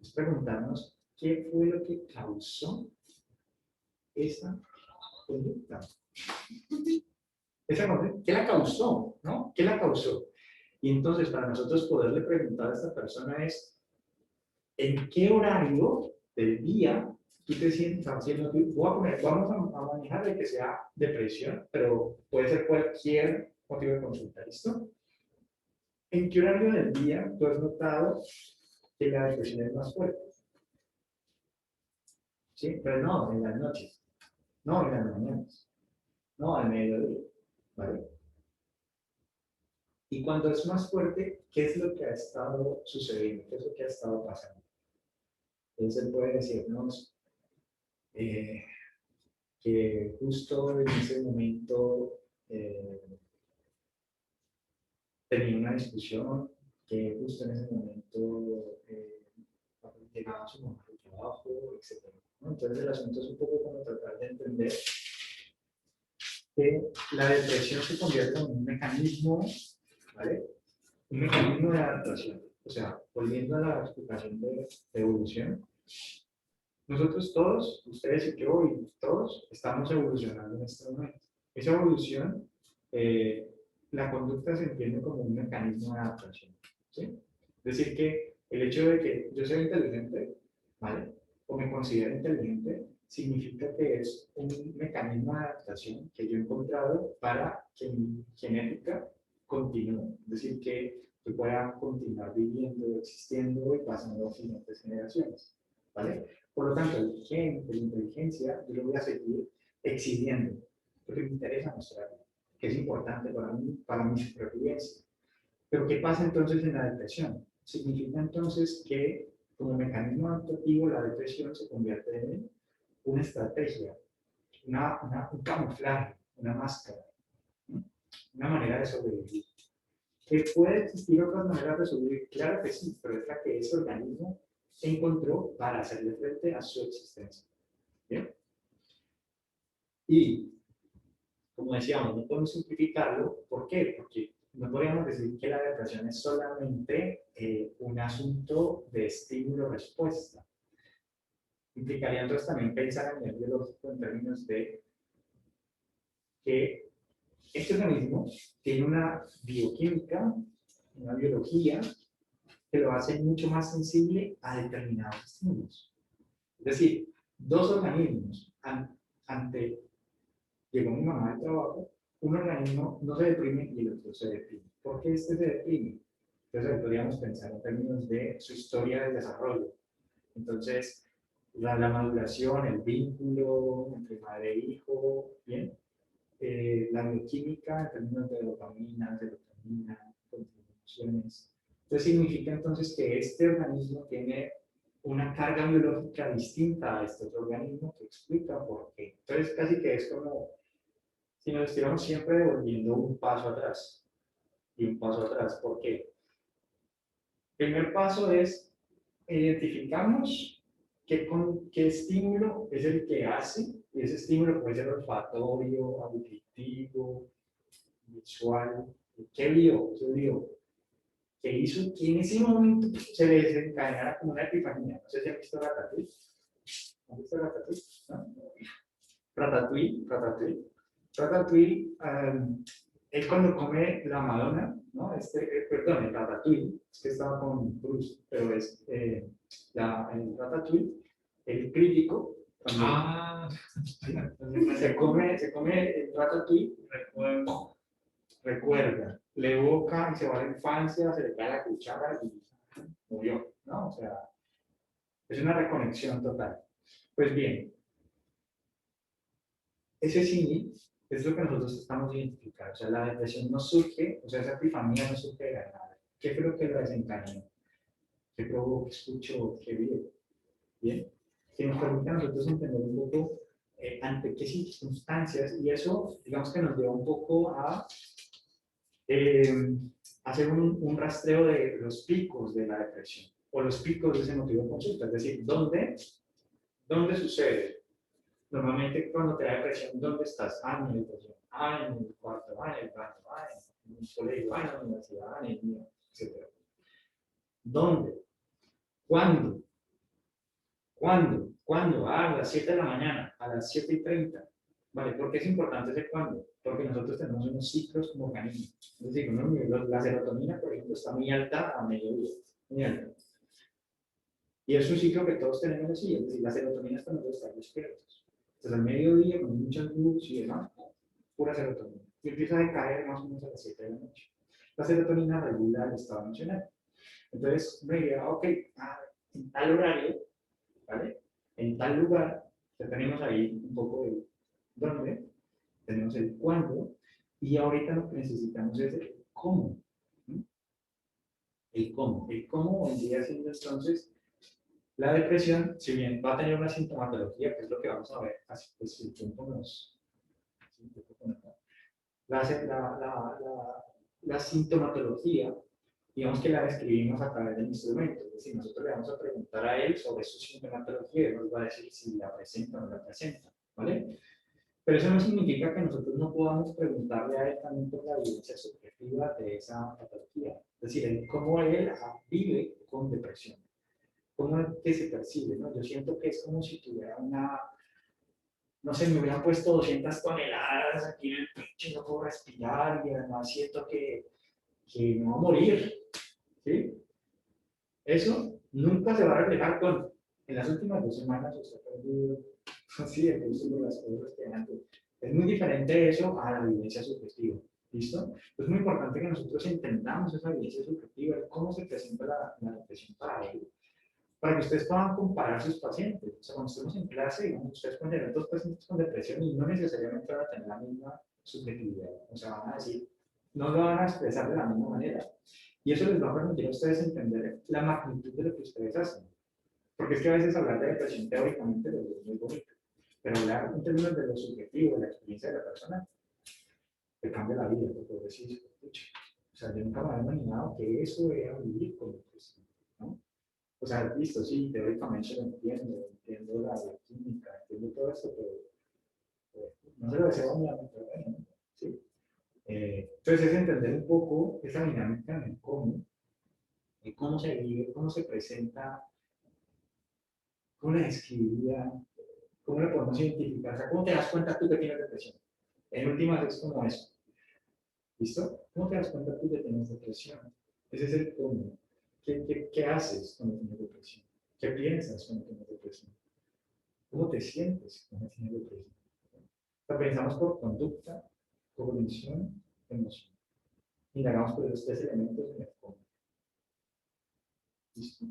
es preguntarnos qué fue lo que causó esa conducta. Esa conducta, ¿qué la causó? ¿No? ¿Qué la causó? Y entonces, para nosotros poderle preguntar a esta persona es, ¿en qué horario del día tú te sientes haciendo? Vamos a manejar de que sea depresión, pero puede ser cualquier motivo de consulta, ¿listo? ¿En qué horario del día tú has notado que la depresión es más fuerte? ¿Sí? Pero no, en las noches, no en las mañanas, no al mediodía, ¿vale? Y cuando es más fuerte, ¿qué es lo que ha estado sucediendo? ¿Qué es lo que ha estado pasando? Entonces él puede decirnos eh, que justo en ese momento eh, tenía una discusión, que justo en ese momento llegaba su mamá al trabajo, etc. ¿No? Entonces el asunto es un poco como tratar de entender que la depresión se convierte en un mecanismo, ¿vale? Un mecanismo de adaptación. O sea, volviendo a la explicación de evolución, nosotros todos, ustedes y yo y todos, estamos evolucionando en este momento. Esa evolución, la conducta se entiende como un mecanismo de adaptación. ¿Sí? Es decir, que el hecho de que yo sea inteligente, ¿vale? O me considero inteligente, significa que es un mecanismo de adaptación que yo he encontrado para que mi genética continúe. Es decir, que pueda continuar viviendo, existiendo y pasando a siguientes generaciones. ¿Vale? Por lo tanto, el gen de la inteligencia yo lo voy a seguir exhibiendo, porque me interesa mostrarlo, que es importante para mi supervivencia. Pero ¿qué pasa entonces en la depresión? Significa entonces que como mecanismo adaptativo la depresión se convierte en una estrategia, un camuflaje, una máscara, ¿no? Una manera de sobrevivir. ¿Que puede existir otras maneras de sobrevivir? Claro que sí, pero es la que ese organismo encontró para hacerle frente a su existencia. ¿Bien? Y, como decíamos, no podemos simplificarlo. ¿Por qué? Porque no podríamos decir que la depresión es solamente un asunto de estímulo-respuesta. Implicaría entonces también pensar a nivel biológico en términos de que este organismo tiene una bioquímica, una biología que lo hace mucho más sensible a determinados estímulos. Es decir, dos organismos ante llegó mi mamá del trabajo, un organismo no se deprime y el otro se deprime. ¿Por qué este se deprime? Entonces podríamos pensar en términos de su historia de desarrollo. Entonces, la maduración, el vínculo entre madre e hijo, ¿bien? La bioquímica en términos de dopamina, serotonina, contribuciones. Entonces significa entonces que este organismo tiene una carga biológica distinta a este otro organismo que explica por qué. Entonces casi que es como si nos estuviéramos siempre devolviendo un paso atrás y un paso atrás. ¿Por qué? El primer paso es identificamos qué estímulo es el que hace, y ese estímulo puede ser olfatorio, auditivo, visual. ¿Qué vio? ¿Qué vio? ¿Qué hizo? Que en ese momento se desencadenara como una epifanía. No sé si han visto Ratatouille. ¿Han visto Ratatouille? ¿No? Ratatouille, Ratatouille. Ratatouille, él cuando come la Madonna, ¿no? Perdón, el Ratatouille, es que estaba con Bruce, pero es el Ratatouille, el crítico, cuando se come el Ratatouille, recuerda, le evoca y se va a la infancia, se le cae la cuchara y murió, ¿no? O sea, es una reconexión total. Pues bien, ese símil es lo que nosotros estamos identificando. O sea, la depresión no surge, o sea, esa epifanía no surge de la nada. ¿Qué fue lo que lo desencadenó? ¿Qué probó? ¿Qué escuchó? ¿Qué vio? Bien, que nos permite a nosotros entender un poco ante qué circunstancias, y eso, digamos que nos lleva un poco a hacer un rastreo de los picos de la depresión, o los picos de ese motivo de consulta, es decir, ¿dónde sucede? Normalmente cuando te da depresión, ¿dónde estás? Ah, en mi depresión, ah, en el cuarto, ah, en el baño, ah, en el colegio, ah, en la universidad, ah, en el mío, etc. ¿Dónde? ¿Cuándo? ¿Cuándo? ¿Cuándo? Ah, a las 7 de la mañana, a las 7:30. ¿Vale? ¿Por qué es importante ese cuándo? Porque nosotros tenemos unos ciclos como organismo. Es decir, la serotonina, por ejemplo, está muy alta a mediodía, muy alta. Y es un ciclo que todos tenemos así, es decir, la serotonina es cuando nosotros estamos despiertos. Entonces, al mediodía, con muchas luz y demás, pura serotonina. Y empieza a decaer más o menos a las 7 de la noche. La serotonina regula el estado emocional. Entonces, me diría, ok, en tal horario, ¿vale? En tal lugar, ya tenemos ahí un poco de dónde, tenemos el cuándo, y ahorita lo que necesitamos es el cómo. ¿Sí? El cómo. El cómo vendría siendo entonces la depresión, si bien va a tener una sintomatología, que es lo que vamos a ver, así pues si el tiempo nos... La sintomatología, digamos que la describimos a través del instrumento, es decir, nosotros le vamos a preguntar a él sobre su sintomatología y él nos va a decir si la presenta o no la presenta, ¿vale? Pero eso no significa que nosotros no podamos preguntarle a él también por la vivencia subjetiva de esa patología, es decir, cómo él vive con depresión, cómo es que se percibe, ¿no? Yo siento que es como si tuviera una, no sé, me hubieran puesto 200 toneladas aquí en el pecho y no puedo respirar y además siento que me voy a morir, ¿sí? Eso nunca se va a reflejar con, en las últimas 2 semanas usted ha perdido, sí, el uso de las cosas que antes. Es muy diferente eso a la vivencia subjetiva, ¿listo? Es muy importante que nosotros entendamos esa vivencia subjetiva, cómo se presenta la depresión para él, para que ustedes puedan comparar sus pacientes. O sea, cuando estemos en clase, digamos, ustedes pueden tener 2 pacientes con depresión y no necesariamente van a tener la misma subjetividad. O sea, van a decir, no lo van a expresar de la misma manera. Y eso les va a permitir a ustedes entender la magnitud de lo que ustedes hacen. Porque es que a veces hablar de depresión teóricamente es muy bonito, pero hablar en términos de lo subjetivo, de la experiencia de la persona, te cambia la vida, porque decís, o sea, yo nunca me había imaginado que eso era vivir con depresión, ¿no? O sea, listo, sí, teóricamente lo entiendo la bioquímica, entiendo todo esto, pero no se lo deseo a mi amigo, bueno, ¿sí? Entonces es entender un poco esa dinámica en cómo se vive, cómo se presenta, cómo la describiría, cómo lo podemos identificar, o sea, cómo te das cuenta tú que tienes depresión. En últimas es como eso, ¿listo? ¿Cómo te das cuenta tú que tienes depresión? Ese es el cómo. ¿Qué haces cuando tienes depresión? ¿Qué piensas cuando tienes depresión? ¿Cómo te sientes cuando tienes depresión? O sea, pensamos por conducta, cognición, emoción. Indagamos por esos 3 elementos en el cómo. ¿Listo?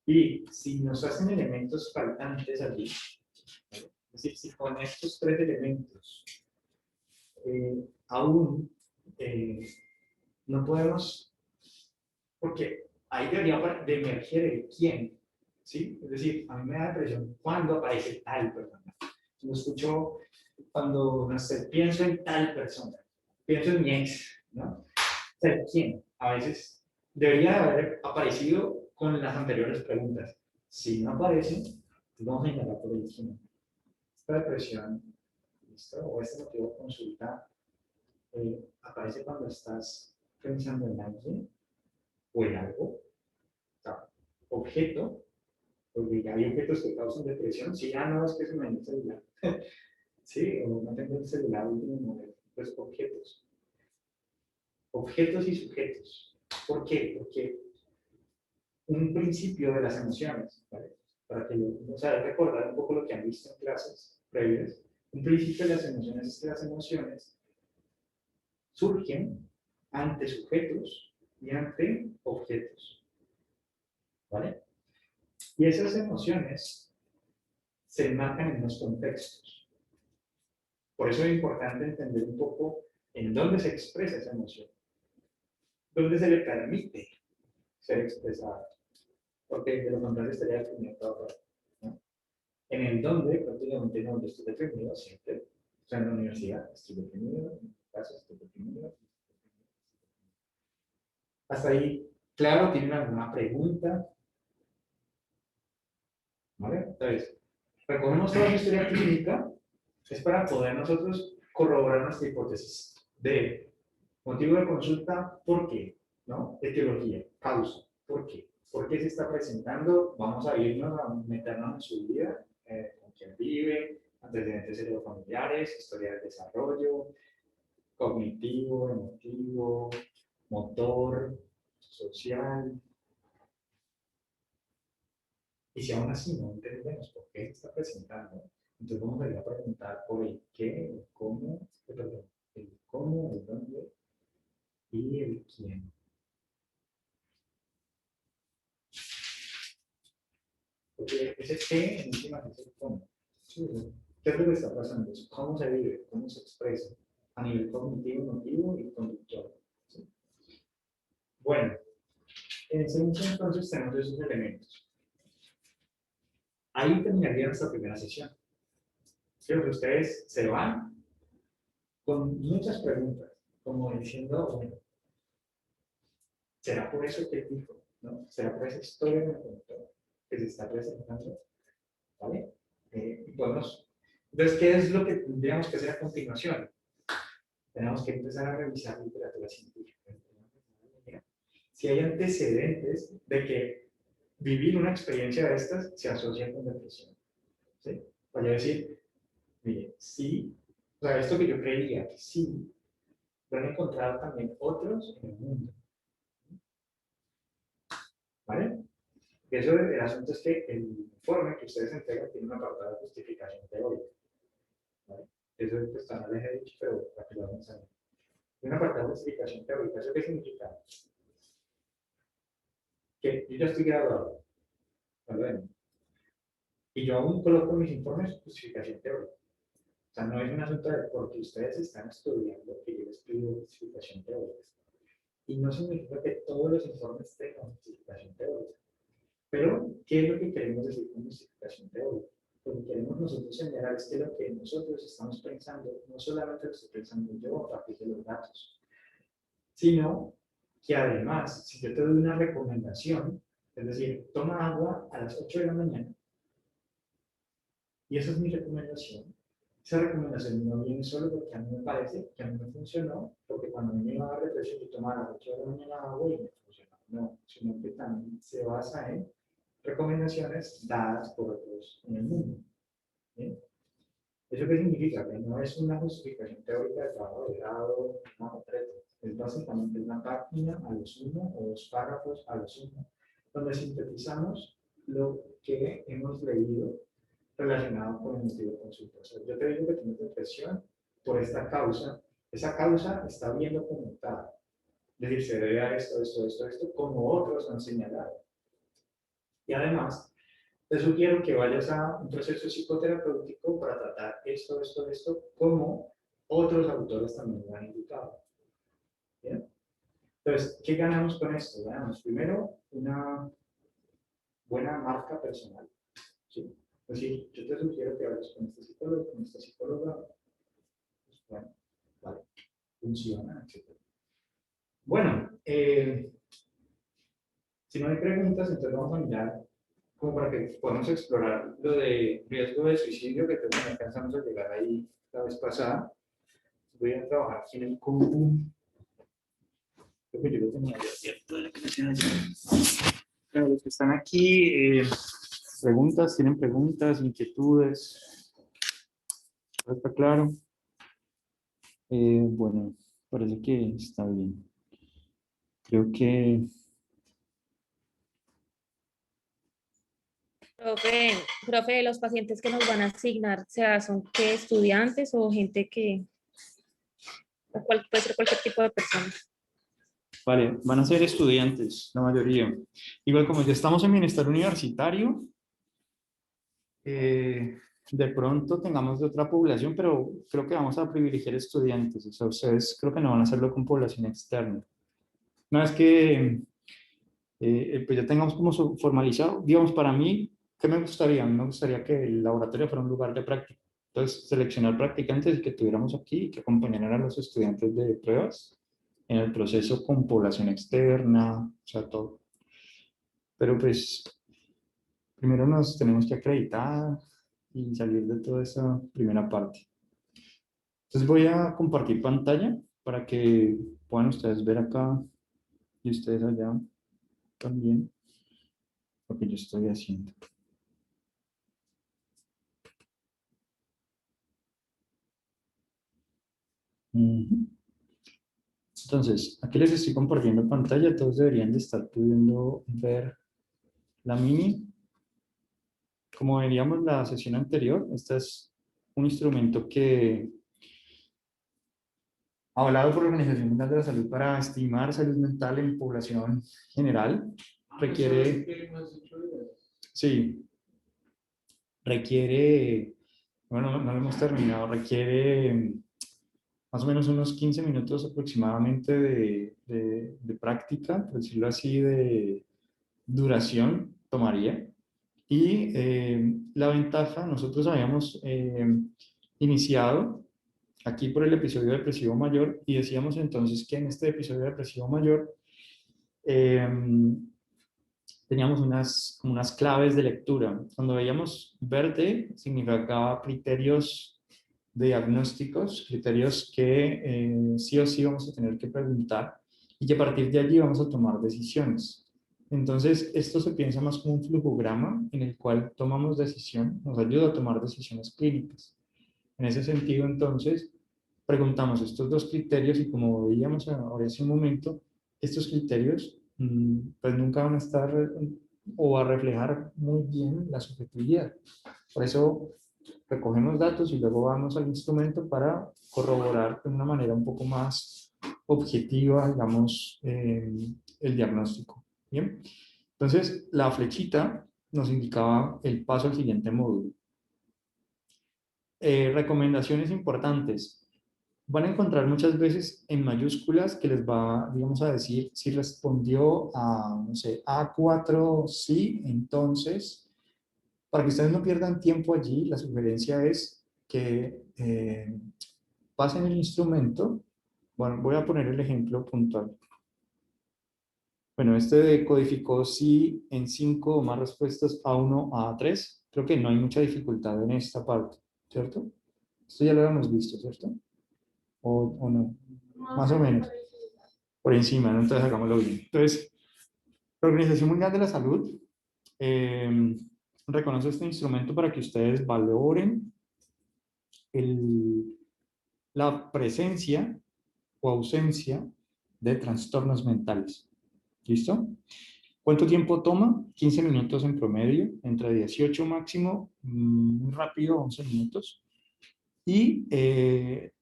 Y si nos hacen elementos faltantes allí, ¿vale? Es decir, si con estos 3 elementos aún no podemos, porque ahí debería de emerger el quién, ¿sí? Es decir, a mí me da depresión cuando aparece tal persona. Yo escucho cuando, no sé, pienso en tal persona, pienso en mi ex, ¿no? O sea, ¿quién? A veces debería haber aparecido con las anteriores preguntas. Si no aparecen, pues vamos a indagar por el quién. Esta depresión, ¿listo? O este motivo de consulta aparece cuando estás pensando en alguien o en algo, o sea, objeto, porque hay objetos que causan depresión. Si ya no es que se me dañó el celular, sí, o no tengo el celular último modelo, pues objetos. Objetos y sujetos. ¿Por qué? Porque un principio de las emociones, ¿vale? Para que o sea, recordar un poco lo que han visto en clases previas, un principio de las emociones es que las emociones surgen ante sujetos y ante objetos, ¿vale? Y esas emociones se enmarcan en unos contextos. Por eso es importante entender un poco en dónde se expresa esa emoción, dónde se le permite ser expresada, porque de lo contrario estaría definido todo, ¿no? En el dónde, prácticamente no, yo estoy deprimido siempre, o sea, en la universidad estoy deprimido, en mi casa estoy deprimido. Hasta ahí, claro, ¿tienen alguna pregunta? ¿Vale? Entonces, recogemos toda la historia clínica, es para poder nosotros corroborar nuestra hipótesis de motivo de consulta, ¿por qué? ¿No? Etiología, causa, ¿por qué? ¿Por qué se está presentando? Vamos a irnos a meternos en su vida, con quién vive, antecedentes heredofamiliares, historia de desarrollo, cognitivo, emotivo, motor, social. Y si aún así no entendemos por qué se está presentando, entonces vamos a ir a preguntar por el qué, el cómo, el dónde y el quién. Porque ese qué en última es el cómo. Sí, ¿qué es lo que está pasando? ¿Cómo se vive? ¿Cómo se expresa? A nivel cognitivo, emotivo y conductual. ¿Sí? Bueno, en esencia entonces tenemos esos elementos. Ahí terminaría nuestra primera sesión. Creo que ustedes se van con muchas preguntas, como diciendo, bueno, ¿será por eso que dijo? ¿No? ¿Será por esa historia que me contó que se está presentando? ¿Vale? Y podemos, entonces, ¿qué es lo que tendríamos que hacer a continuación? Tenemos que empezar a revisar literatura científica. Si hay antecedentes de que vivir una experiencia de estas se asocia con depresión. ¿Sí? Voy a decir, mire, sí, o sea, esto que yo creía que sí, lo han encontrado también otros en el mundo. ¿Vale? Y eso, el asunto es que el informe que ustedes entregan tiene un apartado de justificación teórica. ¿Vale? Eso pues, no les he dicho, pero para que lo vamos a ver. Un apartado de justificación teórica, ¿eso qué significa? Que yo ya estoy graduado, ¿vale? Y yo aún coloco en mis informes justificación teórica. O sea, no es un asunto de porque ustedes están estudiando que yo les pido justificación teórica. Y no significa que todos los informes tengan justificación teórica. Pero, ¿qué es lo que queremos decir con justificación teórica? Lo que queremos nosotros señalar es que lo que nosotros estamos pensando, no solamente lo estoy pensando yo a partir de los datos, sino que además, si yo te doy una recomendación, es decir, toma agua a las 8 de la mañana, y esa es mi recomendación, esa recomendación no viene solo porque a mí me parece que a mí me funcionó, porque cuando a mí me iba a dar depresión yo tomaba a las 8 de la mañana agua y me funcionó. No, sino que también se basa en recomendaciones dadas por otros en el mundo. ¿Bien? ¿Eso qué significa? Que no es una justificación teórica de trabajo de grado, no, es básicamente una página a lo sumo o dos párrafos a lo sumo, donde sintetizamos lo que hemos leído relacionado con el motivo de consulta. O sea, yo te digo que tienes depresión por esta causa, esa causa está bien documentada. Es decir, se debe a esto, como otros han señalado. Y además, te sugiero que vayas a un proceso psicoterapéutico para tratar esto, como otros autores también lo han indicado. ¿Bien? Entonces, ¿qué ganamos con esto? Ganamos primero una buena marca personal. ¿Sí? Es decir, yo te sugiero que vayas con este psicólogo, con esta psicóloga. Pues, bueno, vale, funciona, etc. Bueno, si no hay preguntas, entonces vamos a mirar como para que podamos explorar lo de riesgo de suicidio, que también alcanzamos a llegar ahí la vez pasada. Voy a trabajar aquí en el común. Creo que yo lo tenía ya abierto de la creación allá. Para los que están aquí, preguntas, tienen preguntas, inquietudes. ¿Todo está claro? Bueno, parece que está bien. Creo que Profe, los pacientes que nos van a asignar, o sea, ¿son qué estudiantes o gente que, puede ser cualquier tipo de persona? vale, van a ser estudiantes, la mayoría. Igual como ya estamos en bienestar universitario, de pronto tengamos de otra población, pero creo que vamos a privilegiar estudiantes. O sea, ustedes creo que no van a hacerlo con población externa. Una vez que pues ya tengamos como formalizado, digamos, para mí, ¿qué me gustaría? A mí me gustaría que el laboratorio fuera un lugar de práctica. Entonces, seleccionar practicantes que tuviéramos aquí y que acompañaran a los estudiantes de pruebas en el proceso con población externa, o sea, todo. Pero pues, primero nos tenemos que acreditar y salir de toda esa primera parte. Entonces voy a compartir pantalla para que puedan ustedes ver acá y ustedes allá también lo que yo estoy haciendo. Ujú. Entonces, aquí les estoy compartiendo pantalla, todos deberían de estar pudiendo ver la mini. Como veríamos la sesión anterior, este es un instrumento que avalado por la Organización Mundial de la Salud para estimar salud mental en población general. Requiere, sí, requiere, bueno, no lo hemos terminado, requiere más o menos unos 15 minutos aproximadamente de práctica, por decirlo así, de duración tomaría. Y la ventaja, nosotros habíamos iniciado aquí por el episodio depresivo mayor y decíamos entonces que en este episodio depresivo mayor eh, teníamos unas claves de lectura. Cuando veíamos verde significaba criterios diagnósticos, criterios que sí o sí vamos a tener que preguntar y que a partir de allí vamos a tomar decisiones. Entonces, esto se piensa más como un flujograma en el cual tomamos decisión, nos ayuda a tomar decisiones clínicas. En ese sentido, entonces, preguntamos estos dos criterios y como veíamos ahora hace un momento, estos criterios pues nunca van a estar o a reflejar muy bien la subjetividad. Por eso recogemos datos y luego vamos al instrumento para corroborar de una manera un poco más objetiva, digamos, el diagnóstico. Bien, entonces la flechita nos indicaba el paso al siguiente módulo. Recomendaciones importantes. Van a encontrar muchas veces en mayúsculas que les va, digamos, a decir si respondió a, no sé, A4 sí, entonces, para que ustedes no pierdan tiempo allí, la sugerencia es que pasen el instrumento. Bueno, voy a poner el ejemplo puntual. Bueno, este codificó sí en 5 o más respuestas A1 a A3. Creo que no hay mucha dificultad en esta parte, ¿cierto? Esto ya lo habíamos visto, ¿cierto? O no, más o menos, por encima, ¿no? Entonces hagámoslo bien. Entonces, la Organización Mundial de la Salud reconoce este instrumento para que ustedes valoren la presencia o ausencia de trastornos mentales. ¿Listo? ¿Cuánto tiempo toma? 15 minutos en promedio, entre 18 máximo, muy rápido, 11 minutos. Y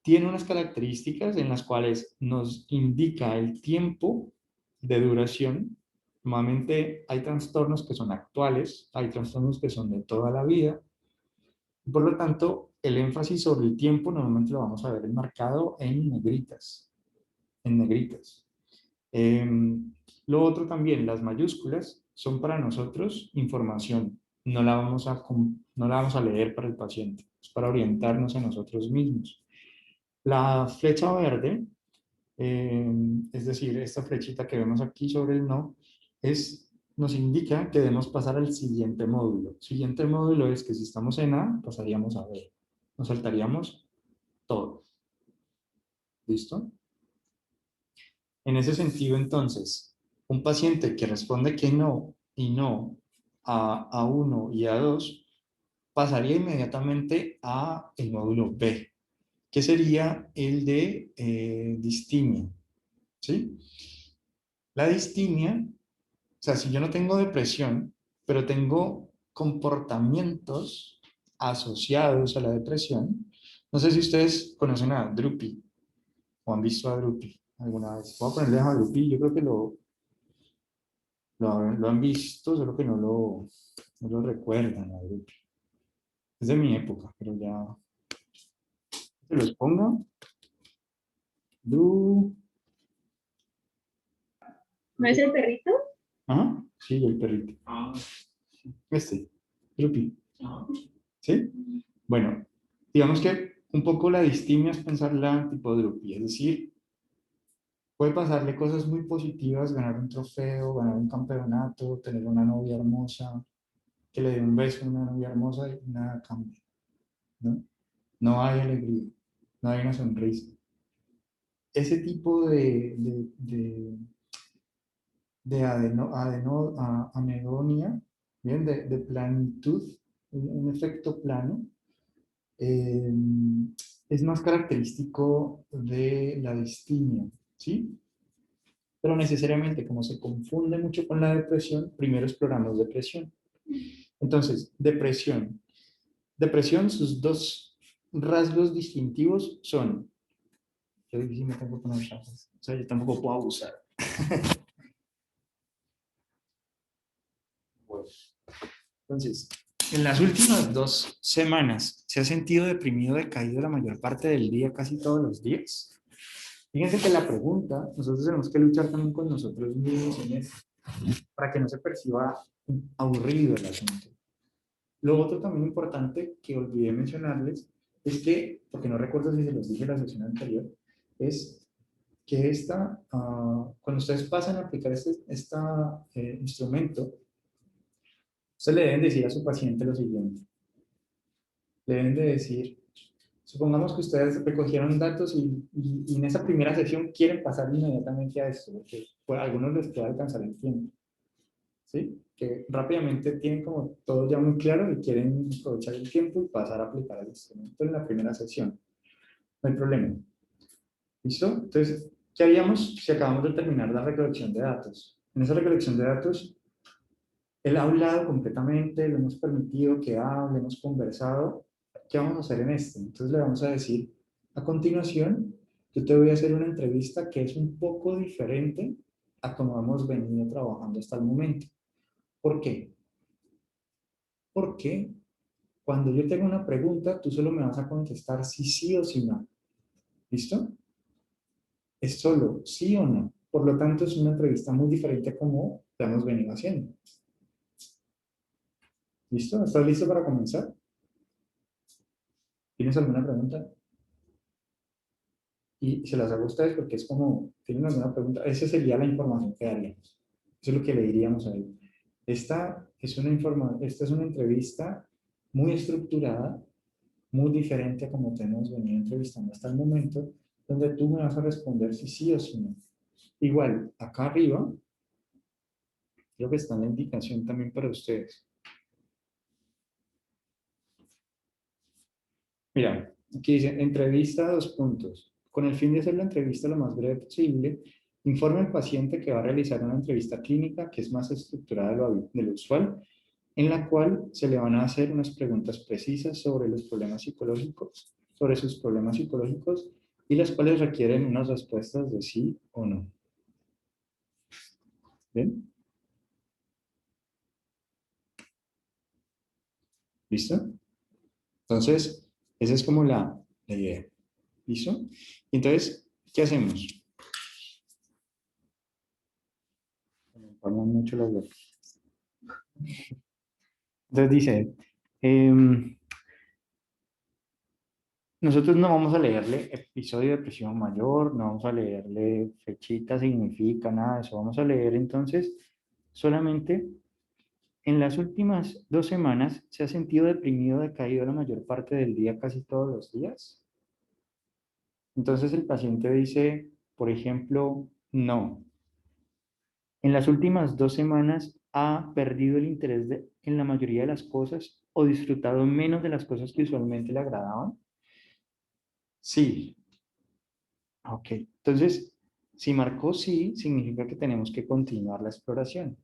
tiene unas características en las cuales nos indica el tiempo de duración. Normalmente hay trastornos que son actuales, hay trastornos que son de toda la vida. Por lo tanto, el énfasis sobre el tiempo normalmente lo vamos a ver enmarcado en negritas. En negritas. Lo otro también, las mayúsculas son para nosotros información. No la vamos a leer para el paciente, es para orientarnos a nosotros mismos. La flecha verde, es decir, esta flechita que vemos aquí sobre el no, nos indica que debemos pasar al siguiente módulo. Siguiente módulo es que si estamos en A, pasaríamos a B. Nos saltaríamos todo. ¿Listo? En ese sentido, entonces, un paciente que responde que no y no a 1 y a 2 pasaría inmediatamente a el módulo B, que sería el de distimia. ¿Sí? La distimia, o sea, si yo no tengo depresión, pero tengo comportamientos asociados a la depresión, no sé si ustedes conocen a Drupi o han visto a Drupi alguna vez. Voy a ponerle a Drupi, yo creo que lo han visto, solo que no lo recuerdan a Drupi. Es de mi época, pero ya se los pongo. Du. ¿No es el perrito? Ajá, sí, el perrito. Ah, Este, Drupi. ah. ¿Sí? Bueno, digamos que un poco la distimia es pensarla tipo Drupi, es decir, puede pasarle cosas muy positivas, ganar un trofeo, ganar un campeonato, tener una novia hermosa, que le dé un beso a una novia hermosa y nada cambia, ¿no? No hay alegría, no hay una sonrisa. Ese tipo de anedonia, ¿bien? De planitud, un efecto plano, eh, es más característico de la distimia, ¿sí? Pero necesariamente, como se confunde mucho con la depresión, primero exploramos depresión. Entonces, depresión. Depresión, sus dos rasgos distintivos son, yo sí me tengo que poner gafas, o sea, yo tampoco puedo abusar. Bueno, entonces, en las últimas 2 semanas, ¿se ha sentido deprimido, decaído la mayor parte del día, casi todos los días? Fíjense que la pregunta, nosotros tenemos que luchar también con nosotros mismos en eso, para que no se perciba aburrido el asunto. Lo otro también importante que olvidé mencionarles es que, porque no recuerdo si se los dije en la sesión anterior, es que cuando ustedes pasan a aplicar este instrumento, ustedes le deben decir a su paciente lo siguiente. Le deben de decir, supongamos que ustedes recogieron datos y en esa primera sesión quieren pasar inmediatamente a esto, porque pues, a algunos les puede alcanzar el tiempo. ¿Sí? Que rápidamente tienen como todo ya muy claro y quieren aprovechar el tiempo y pasar a aplicar el instrumento en la primera sesión. No hay problema. ¿Listo? Entonces, ¿qué haríamos si acabamos de terminar la recolección de datos? En esa recolección de datos, él ha hablado completamente, le hemos permitido que hable, hemos conversado. ¿Qué vamos a hacer en este? Entonces le vamos a decir, a continuación, yo te voy a hacer una entrevista que es un poco diferente a como hemos venido trabajando hasta el momento. ¿Por qué? Porque cuando yo tengo una pregunta, tú solo me vas a contestar si sí o si no. ¿Listo? Es solo sí o no. Por lo tanto, es una entrevista muy diferente a como la hemos venido haciendo. ¿Listo? ¿Estás listo para comenzar? ¿Tienes alguna pregunta? Y se las hago a ustedes porque es como, ¿tienen alguna pregunta? Esa sería la información que daríamos. Eso es lo que le diríamos a él. Esta es una entrevista muy estructurada, muy diferente a como te hemos venido entrevistando hasta el momento, donde tú me vas a responder si sí o si no. Igual, acá arriba, creo que está la indicación también para ustedes. Mira, aquí dice, entrevista 2 puntos. Con el fin de hacer la entrevista lo más breve posible, informe al paciente que va a realizar una entrevista clínica que es más estructurada de lo usual, en la cual se le van a hacer unas preguntas precisas sobre los problemas psicológicos, sobre sus problemas psicológicos, y las cuales requieren unas respuestas de sí o no. ¿Bien? ¿Listo? Entonces, esa es como la idea. ¿Listo? Entonces, ¿qué hacemos? Me informan mucho las dos. Entonces dice, nosotros no vamos a leerle episodio de presión mayor, no vamos a leerle fechita, significa, nada de eso. Vamos a leer entonces solamente en las últimas 2 semanas se ha sentido deprimido, decaído la mayor parte del día, casi todos los días. Entonces el paciente dice, por ejemplo, no. En las últimas 2 semanas ha perdido el interés en la mayoría de las cosas o disfrutado menos de las cosas que usualmente le agradaban. Sí. Ok. Entonces, si marcó sí, significa que tenemos que continuar la exploración.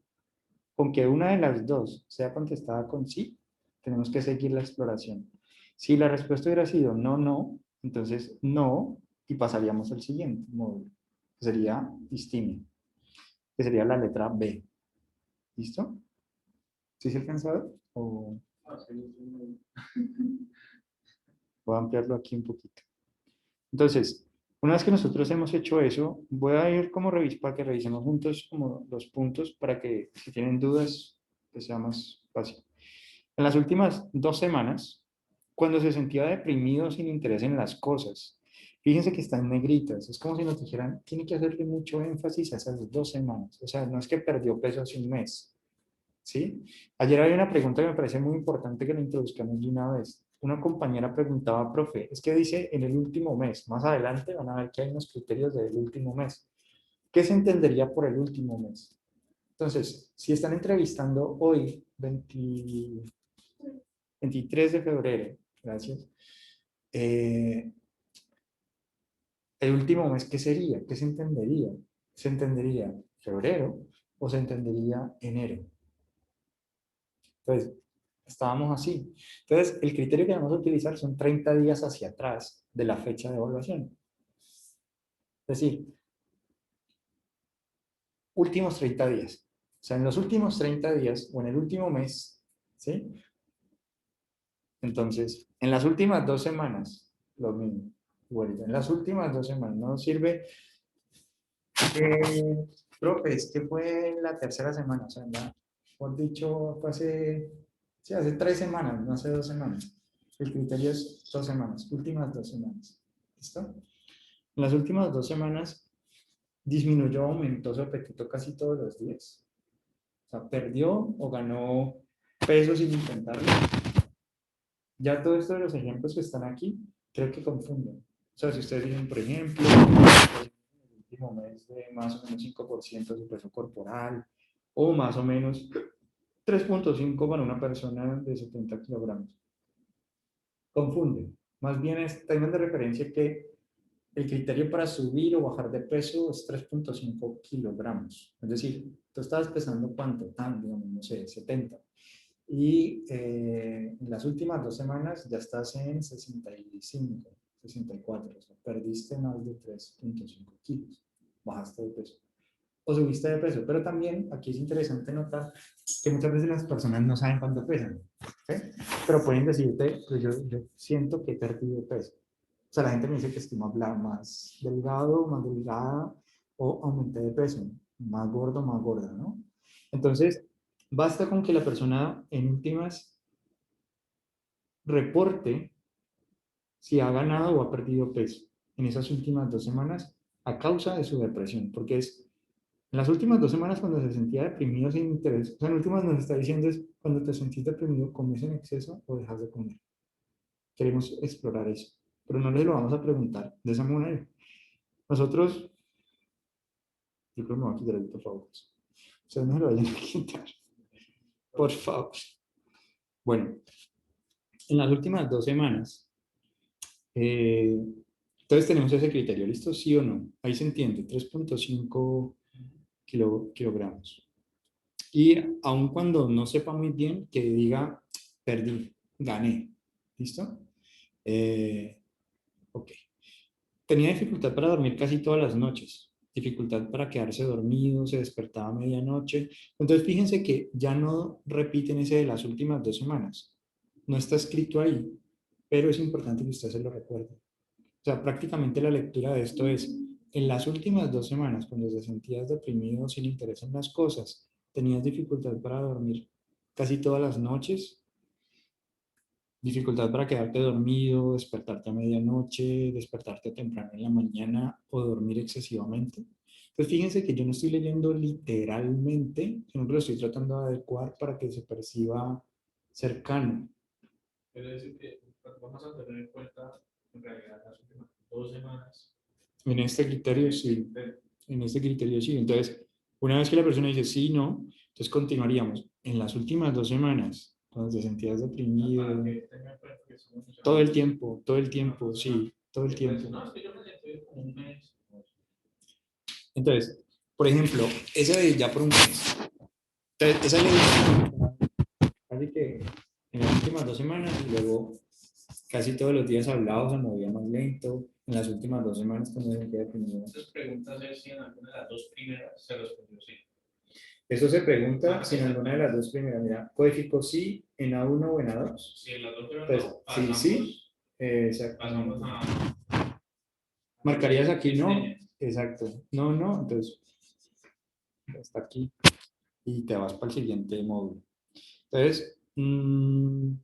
Con que una de las dos sea contestada con sí, tenemos que seguir la exploración. Si la respuesta hubiera sido no, no, entonces no, y pasaríamos al siguiente módulo, que sería distimia, que sería la letra B. ¿Listo? ¿Sí se alcanza a ver? O... a ampliarlo aquí un poquito. Entonces, una vez que nosotros hemos hecho eso, voy a ir como para que revisemos juntos como los puntos para que si tienen dudas, que sea más fácil. En las últimas 2 semanas, cuando se sentía deprimido sin interés en las cosas, fíjense que están negritas, es como si nos dijeran, tiene que hacerle mucho énfasis a esas 2 semanas, o sea, no es que perdió peso hace un mes, ¿sí? Ayer había una pregunta que me parece muy importante que la introduzcamos de una vez. Una compañera preguntaba, profe, es que dice en el último mes, más adelante van a ver que hay unos criterios del último mes. ¿Qué se entendería por el último mes? Entonces, si están entrevistando hoy, 23 de febrero, gracias, el último mes, ¿qué sería? ¿Qué se entendería? ¿Se entendería febrero o se entendería enero? Entonces, estábamos así. Entonces, el criterio que vamos a utilizar son 30 días hacia atrás de la fecha de evaluación. Es decir, últimos 30 días. O sea, en los últimos 30 días o en el último mes, ¿sí? Entonces, en las últimas 2 semanas, lo mismo. Igualito. En las últimas 2 semanas, no sirve profe, es que fue la tercera semana, o sea, por dicho, fue hace, sí, hace 3 semanas, no hace 2 semanas. El criterio es 2 semanas, últimas 2 semanas. ¿Listo? En las últimas 2 semanas disminuyó, aumentó su apetito casi todos los días. O sea, perdió o ganó peso sin intentarlo. Ya todo esto de los ejemplos que están aquí, creo que confunden. O sea, si ustedes dicen, por ejemplo, el último mes de más o menos 5% de su peso corporal, o más o menos 3.5 para una persona de 70 kilogramos. Confunden. Más bien tengan de referencia que el criterio para subir o bajar de peso es 3.5 kilogramos. Es decir, tú estabas pesando cuánto, digamos, no sé, 70. Y en las últimas 2 semanas ya estás en 65, 64. O sea, perdiste más de 3.5 kilos. Bajaste de peso. O subiste de peso. Pero también aquí es interesante notar que muchas veces las personas no saben cuánto pesan. ¿Sí? Pero pueden decirte, pues yo siento que he perdido peso. O sea, la gente me dice que estoy más delgado, más delgada, o aumenté de peso, más gordo, más gorda, ¿no? Entonces, basta con que la persona en últimas reporte si ha ganado o ha perdido peso en esas últimas 2 semanas a causa de su depresión, porque es en las últimas 2 semanas cuando se sentía deprimido sin interés, o sea, en últimas nos está diciendo es cuando te sentís deprimido, comes en exceso o dejas de comer. Queremos explorar eso, pero no les lo vamos a preguntar de esa manera. Nosotros, yo creo que me voy a quitar el por favor. Ustedes no se lo vayan a quitar. Por favor. Bueno, en las últimas 2 semanas, entonces tenemos ese criterio, ¿listo? ¿Sí o no? Ahí se entiende, 3.5 kilogramos. Y aun cuando no sepa muy bien, que diga, perdí, gané, ¿listo? Ok. Tenía dificultad para dormir casi todas las noches, dificultad para quedarse dormido, se despertaba a medianoche. Entonces fíjense que ya no repiten ese de las últimas 2 semanas. No está escrito ahí, pero es importante que usted se lo recuerde. O sea, prácticamente la lectura de esto es, en las últimas 2 semanas, cuando te sentías deprimido, sin interés en las cosas, tenías dificultad para dormir casi todas las noches, dificultad para quedarte dormido, despertarte a medianoche, despertarte temprano en la mañana o dormir excesivamente. Pues fíjense que yo no estoy leyendo literalmente, sino que lo estoy tratando de adecuar para que se perciba cercano. Quiere decir que vamos a tener en cuenta en realidad las últimas 2 semanas. En este criterio sí. En este criterio sí. Entonces, una vez que la persona dice sí, no, entonces continuaríamos. En las últimas 2 semanas, cuando te sentías deprimido, todo el tiempo, sí, todo el tiempo. No, es que yo me sentí como un mes. Entonces, por ejemplo, esa de ya por un mes. Entonces, esa le así que en las últimas 2 semanas y luego casi todos los días hablaba, se movía más lento. En las últimas 2 semanas cuando se sentía deprimido. Entonces preguntas es si en alguna de las 2 primeras se respondió sí. Eso se pregunta si en alguna de las 2 primeras, mira, codificó sí en A1 o en A2. Si en las 2 primeras Entonces, no, sí, sí, Pasamos Exactamente. a... Marcarías aquí no. Señas. Exacto. No, no. Entonces, hasta aquí. Y te vas para el siguiente módulo. Entonces, El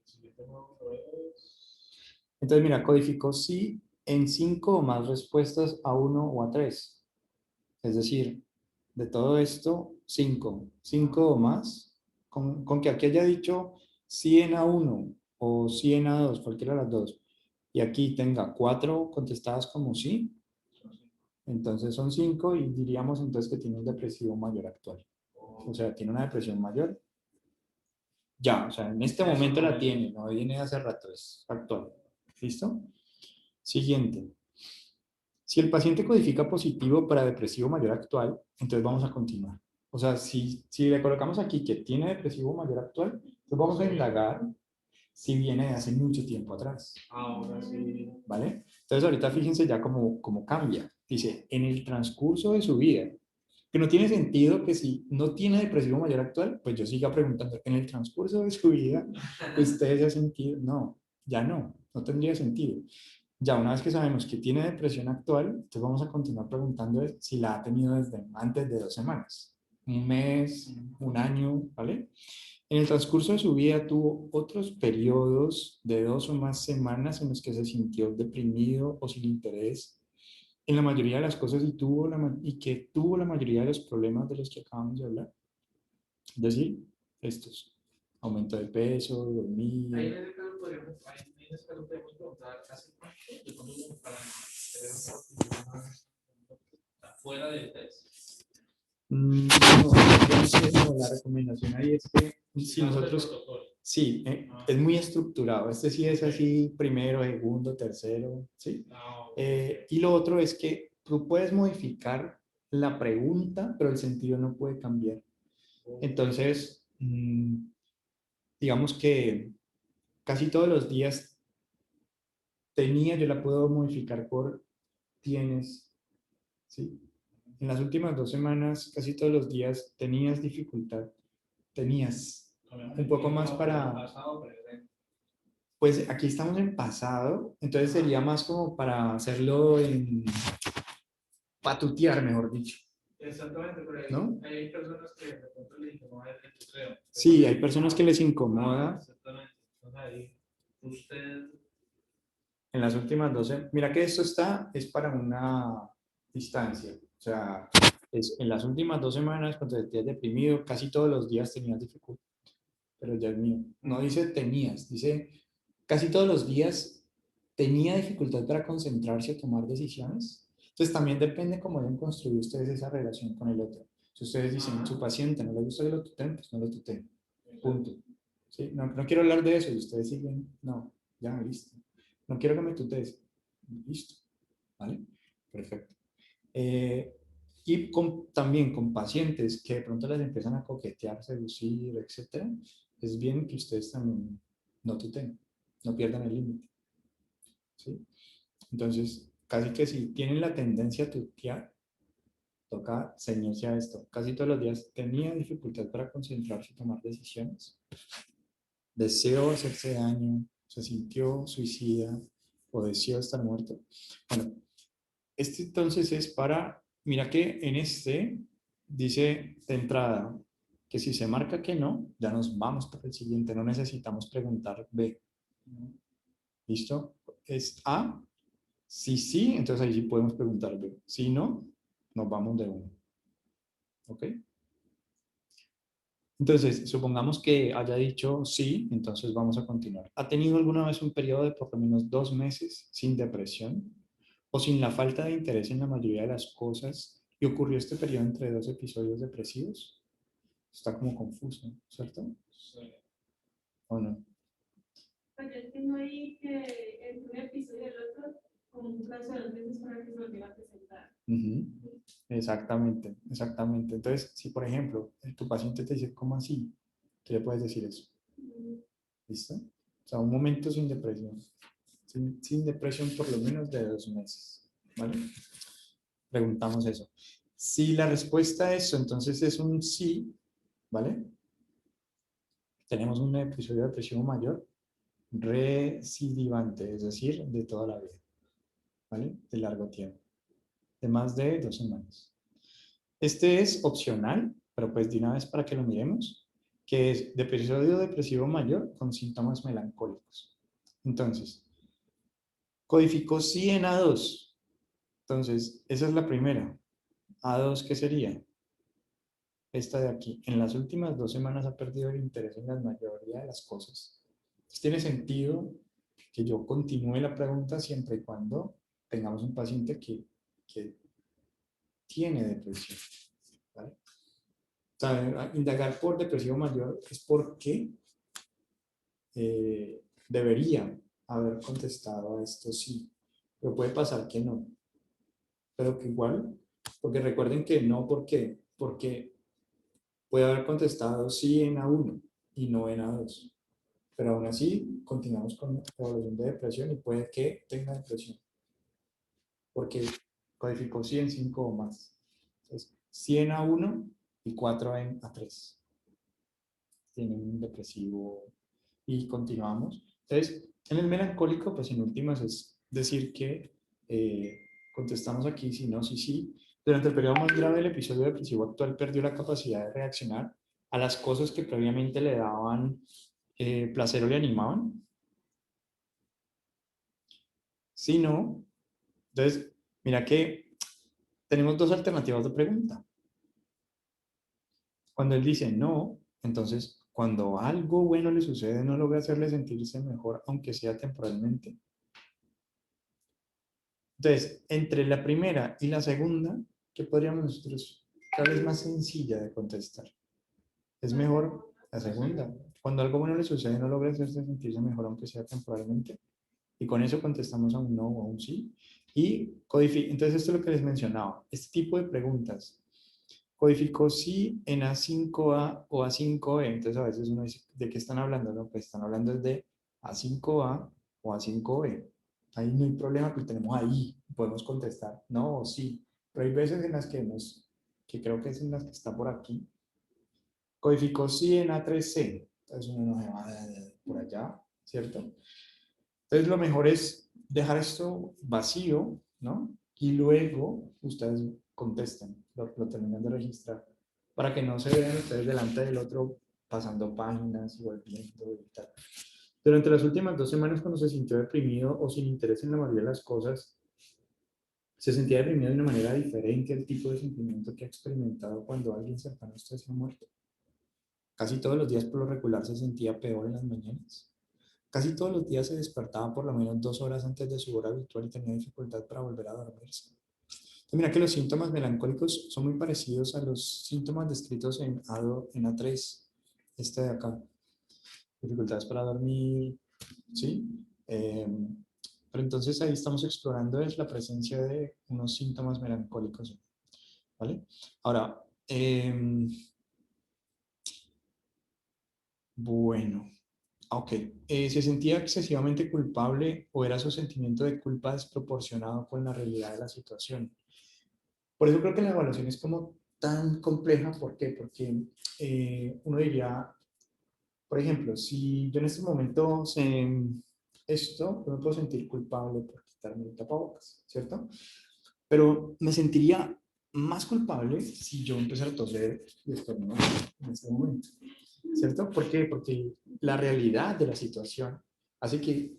siguiente módulo es... entonces mira, codificó sí en 5 o más respuestas a 1 o a 3. Es decir, de todo esto, 5. 5 o más. Con que aquí haya dicho 100 a 1 o 100 a 2, cualquiera de las dos, y aquí tenga 4 contestadas como sí, entonces son 5 y diríamos entonces que tiene un depresivo mayor actual. O sea, tiene una depresión mayor. Ya, o sea, en este momento la tiene, no viene de hace rato, es actual. ¿Listo? Siguiente. Si el paciente codifica positivo para depresivo mayor actual, entonces vamos a continuar. O sea, si le colocamos aquí que tiene depresivo mayor actual, entonces vamos a indagar si viene de hace mucho tiempo atrás. Ahora sí. ¿Vale? Entonces ahorita fíjense ya cómo cambia. Dice, en el transcurso de su vida, que no tiene sentido que si no tiene depresivo mayor actual, pues yo siga preguntando, en el transcurso de su vida, ¿usted se ha sentido? No, ya no tendría sentido. Ya una vez que sabemos que tiene depresión actual, entonces vamos a continuar preguntando si la ha tenido desde antes de 2 semanas, un mes, un año, ¿vale? En el transcurso de su vida tuvo otros periodos de 2 o más semanas en los que se sintió deprimido o sin interés en la mayoría de las cosas y que tuvo la mayoría de los problemas de los que acabamos de hablar. Es decir, estos. Aumento de peso, dormir. Ahí en ese caso podemos preguntar hace cuánto de cuándo para fuera del test. No, entonces, no, la recomendación ahí es que si Vamos al nosotros, protocolo. sí, es muy estructurado. Este sí es así, primero, segundo, tercero, ¿sí? No, Y lo otro es que tú puedes modificar la pregunta, pero el sentido no puede cambiar. Entonces, digamos que casi todos los días yo la puedo modificar por tienes, ¿sí? En las últimas 2 semanas, casi todos los días tenías dificultad, tenías un poco más para, pasado, presente. pues aquí estamos en pasado, entonces sería más como para hacerlo en patutear, mejor dicho. Exactamente, pero ¿No? hay personas que de pronto les incomoda el tutreo. Sí, hay personas que les incomoda. Exactamente. Entonces ahí, usted. En las últimas 12, mira que esto es para una distancia, o sea, es en las últimas 2 semanas cuando te sentías deprimido, casi todos los días tenías dificultad, pero ya es mío, no dice tenías, dice casi todos los días tenía dificultad para concentrarse o tomar decisiones. Entonces también depende cómo hayan construido ustedes esa relación con el otro. Si ustedes dicen, su paciente no le gusta que lo tuteen, pues no lo tuteen, punto. ¿Sí? No quiero hablar de eso y ustedes siguen, no, ya, listo. No quiero que me tutees. Listo. ¿Vale? Perfecto. Y también con pacientes que de pronto les empiezan a coquetear, seducir, etcétera, es bien que ustedes también no tuteen, no pierdan el límite. ¿Sí? Entonces, casi que si tienen la tendencia a tutear, toca ceñirse a esto. Casi todos los días tenía dificultad para concentrarse y tomar decisiones. Deseó hacerse daño, se sintió suicida o deseó estar muerto. Bueno, este entonces es para, mira que en este dice de entrada que si se marca que no, ya nos vamos para el siguiente, no necesitamos preguntar B. ¿Listo? Es A, si sí, entonces ahí sí podemos preguntar B. Si no, nos vamos de uno. ¿Ok? Entonces, supongamos que haya dicho sí, entonces vamos a continuar. ¿Ha tenido alguna vez un periodo de por lo menos 2 meses sin depresión o sin la falta de interés en la mayoría de las cosas y ocurrió este periodo entre 2 episodios depresivos? Está como confuso, ¿cierto? Sí. ¿O no? Pues yo tengo ahí que en un episodio del otro, con un plazo de 2 meses para que se volviera a presentar. Exactamente, exactamente. Entonces, si por ejemplo tu paciente te dice, ¿cómo así? ¿Qué le puedes decir eso? ¿Listo? O sea, un momento sin depresión. Sin depresión por lo menos de 2 meses. ¿Vale? Preguntamos eso. Si la respuesta a eso entonces es un sí, ¿vale? Tenemos un episodio de depresión mayor. recidivante, es decir, de toda la vida, ¿vale? De largo tiempo, de más de 2 semanas. Este es opcional, pero pues de una vez para que lo miremos, que es de episodio depresivo mayor con síntomas melancólicos. Entonces, codificó sí en A2. Entonces, esa es la primera. A2, ¿qué sería? Esta de aquí. En las últimas 2 semanas ha perdido el interés en la mayoría de las cosas. Entonces, tiene sentido que yo continúe la pregunta siempre y cuando tengamos un paciente que tiene depresión, ¿vale? O sea, indagar por depresivo mayor es porque debería haber contestado a esto sí, pero puede pasar que no, pero que igual, porque recuerden que no, ¿por qué? Porque puede haber contestado sí en A1 y no en A2, pero aún así continuamos con la evaluación de depresión y puede que tenga depresión, porque codificó sí en 5 o más. Entonces, sí en A1 y 4 en A3. Tienen un depresivo y continuamos. Entonces, en el melancólico, pues en últimas es decir que contestamos aquí sí, no, sí, sí. Durante el periodo más grave del episodio depresivo actual perdió la capacidad de reaccionar a las cosas que previamente le daban placer o le animaban. Si no, entonces, mira que tenemos 2 alternativas de pregunta. Cuando él dice no, entonces cuando algo bueno le sucede no logra hacerle sentirse mejor, aunque sea temporalmente. Entonces, entre la primera y la segunda, ¿qué podríamos nosotros? ¿Cuál es más sencilla de contestar? Es mejor la segunda. Cuando algo bueno le sucede no logra hacerse sentirse mejor, aunque sea temporalmente. Y con eso contestamos a un no o a un sí. Y entonces esto es lo que les mencionaba. Este tipo de preguntas. Codificó sí en A5A o A5E. Entonces a veces uno dice, ¿de qué están hablando? No, pues están hablando de A5A o A5E. Ahí no hay problema, pues tenemos ahí, podemos contestar no o sí. Pero hay veces en las que creo que es en las que está por aquí. Codificó sí en A3C. Entonces uno no se va por allá, ¿cierto? Entonces lo mejor es dejar esto vacío, ¿no? Y luego ustedes contestan, lo terminan de registrar, para que no se vean ustedes delante del otro pasando páginas y volviendo y tal. Durante las últimas 2 semanas, cuando se sintió deprimido o sin interés en la mayoría de las cosas, se sentía deprimido de una manera diferente al tipo de sentimiento que ha experimentado cuando alguien cercano a usted se ha muerto. Casi todos los días por lo regular se sentía peor en las mañanas. Casi todos los días se despertaba por lo menos 2 horas antes de su hora habitual y tenía dificultad para volver a dormirse. Entonces, mira que los síntomas melancólicos son muy parecidos a los síntomas descritos en A3, este de acá. Dificultades para dormir, ¿sí? Pero entonces ahí estamos explorando es la presencia de unos síntomas melancólicos, ¿vale? Ahora, bueno, ok. ¿Se sentía excesivamente culpable o era su sentimiento de culpa desproporcionado con la realidad de la situación? Por eso creo que la evaluación es como tan compleja. ¿Por qué? Porque uno diría, por ejemplo, si yo en este momento sé esto, yo me puedo sentir culpable por quitarme el tapabocas, ¿cierto? Pero me sentiría más culpable si yo empezara a toser y estornudar en este momento, ¿cierto? ¿Por qué? Porque la realidad de la situación hace que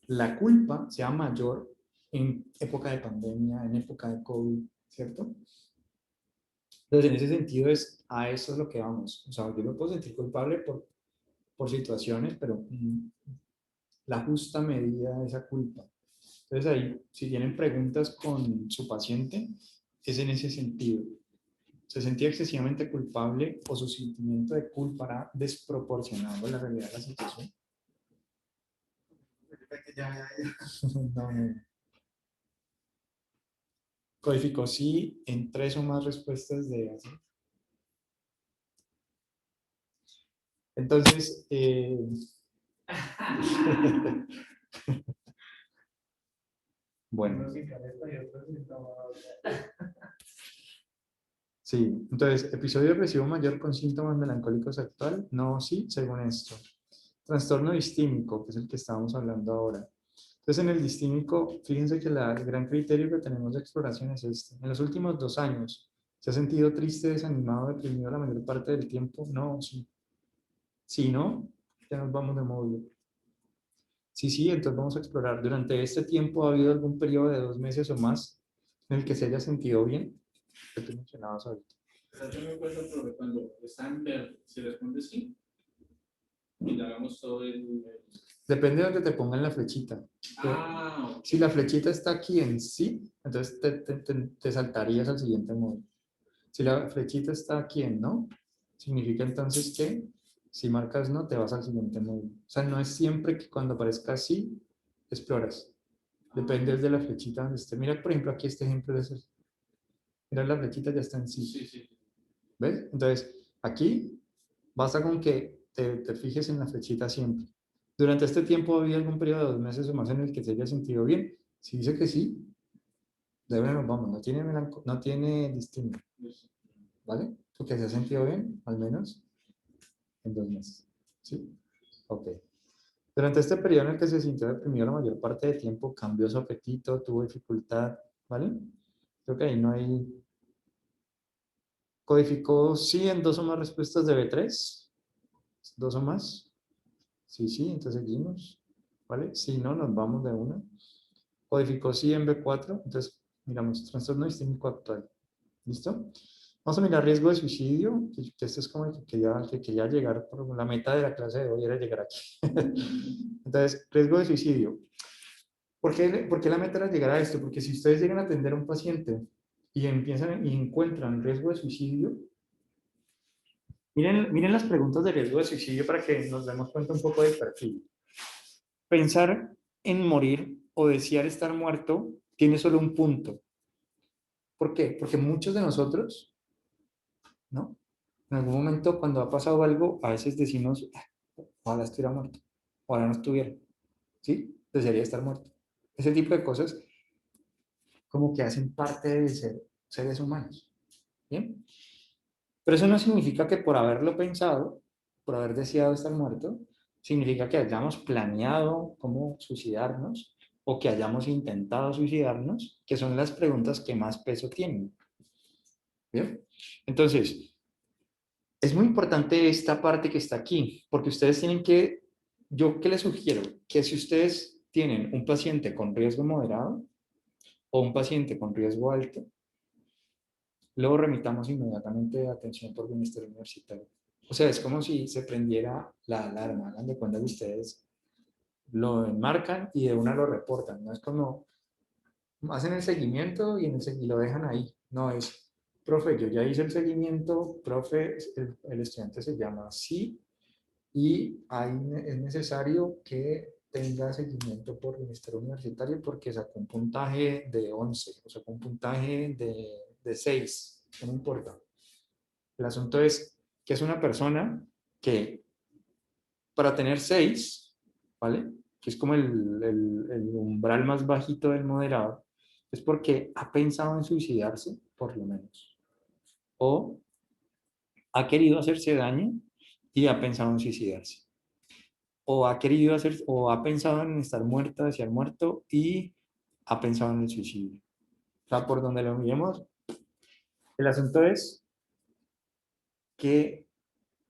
la culpa sea mayor en época de pandemia, en época de COVID, ¿cierto? Entonces, en ese sentido, a eso es lo que vamos. O sea, yo me puedo sentir culpable por situaciones, pero la justa medida de esa culpa. Entonces, ahí, si tienen preguntas con su paciente, es en ese sentido. ¿Se sentía excesivamente culpable o su sentimiento de culpa era desproporcionado a la realidad de la situación? No, no. Codificó sí en 3 o más respuestas de así. Entonces, bueno. Sí, entonces, episodio depresivo mayor con síntomas melancólicos actual, no, sí, según esto. trastorno distímico, que es el que estábamos hablando ahora. Entonces, en el distímico, fíjense que el gran criterio que tenemos de exploración es este. En los últimos 2 años, ¿se ha sentido triste, desanimado, deprimido la mayor parte del tiempo? No, sí. Si no, ya nos vamos de módulo. Sí, entonces vamos a explorar. Durante este tiempo, ¿ha habido algún periodo de 2 meses o más en el que se haya sentido bien? Que tú mencionabas ahorita. O sea, yo me acuerdo, pero cuando está en verde, si responde sí, y le hagamos todo Depende de donde te pongan la flechita. Ah, ok. Si la flechita está aquí en sí, entonces te saltarías al siguiente módulo. Si la flechita está aquí en no, significa entonces que si marcas no, te vas al siguiente módulo. O sea, no es siempre que cuando aparezca sí, exploras. Depende de la flechita donde esté. Mira, por ejemplo, aquí este ejemplo de eso. Mira, la flechita ya está en sí. Sí, sí. ¿Ves? Entonces, aquí basta con que te fijes en la flechita siempre. Durante este tiempo, ¿ha habido algún periodo de 2 meses o más en el que se haya sentido bien? Si dice que sí, de verdad nos vamos. No tiene distinto. ¿Vale? Porque se ha sentido bien, al menos, en 2 meses. ¿Sí? Ok. Durante este periodo en el que se sintió deprimido la mayor parte del tiempo, cambió su apetito, tuvo dificultad, ¿vale? Creo que ahí no hay... Codificó sí en 2 o más respuestas de B3. 2 o más. Sí, entonces seguimos. ¿Vale? Si no, nos vamos de una. Codificó sí en B4. Entonces, miramos, trastorno distímico actual. ¿Listo? Vamos a mirar riesgo de suicidio, que esto es como el que quería llegar, por la meta de la clase de hoy era llegar aquí. Entonces, riesgo de suicidio. ¿Por qué la meta era llegar a esto? Porque si ustedes llegan a atender a un paciente y empiezan y encuentran riesgo de suicidio, miren las preguntas de riesgo de suicidio para que nos demos cuenta un poco del perfil. Pensar en morir o desear estar muerto tiene solo un punto. ¿Por qué? Porque muchos de nosotros, ¿no? En algún momento cuando ha pasado algo, a veces decimos, ojalá estuviera muerto, ojalá no estuviera, ¿sí? Desearía estar muerto. Ese tipo de cosas como que hacen parte de ser seres humanos, ¿bien? Pero eso no significa que por haberlo pensado, por haber deseado estar muerto, significa que hayamos planeado cómo suicidarnos o que hayamos intentado suicidarnos, que son las preguntas que más peso tienen. ¿Bien? Entonces, es muy importante esta parte que está aquí, porque ustedes tienen que, yo qué les sugiero, que si ustedes tienen un paciente con riesgo moderado o un paciente con riesgo alto, luego remitamos inmediatamente atención por bienestar universitario. O sea, es como si se prendiera la alarma, hagan de cuenta que ustedes lo enmarcan y de una lo reportan, no es como hacen el seguimiento y lo dejan ahí, no es, profe, yo ya hice el seguimiento, profe, el estudiante se llama así y ahí es necesario que tenga seguimiento por bienestar universitario porque sacó un puntaje de 11 o sacó un puntaje de 6, no importa. El asunto es que es una persona que para tener 6, ¿vale? Que es como el umbral más bajito del moderado, es porque ha pensado en suicidarse, por lo menos. O ha querido hacerse daño y ha pensado en suicidarse. O ha querido hacer, o ha pensado en estar muerto, desear muerto y ha pensado en el suicidio. O sea, por donde lo miremos, el asunto es que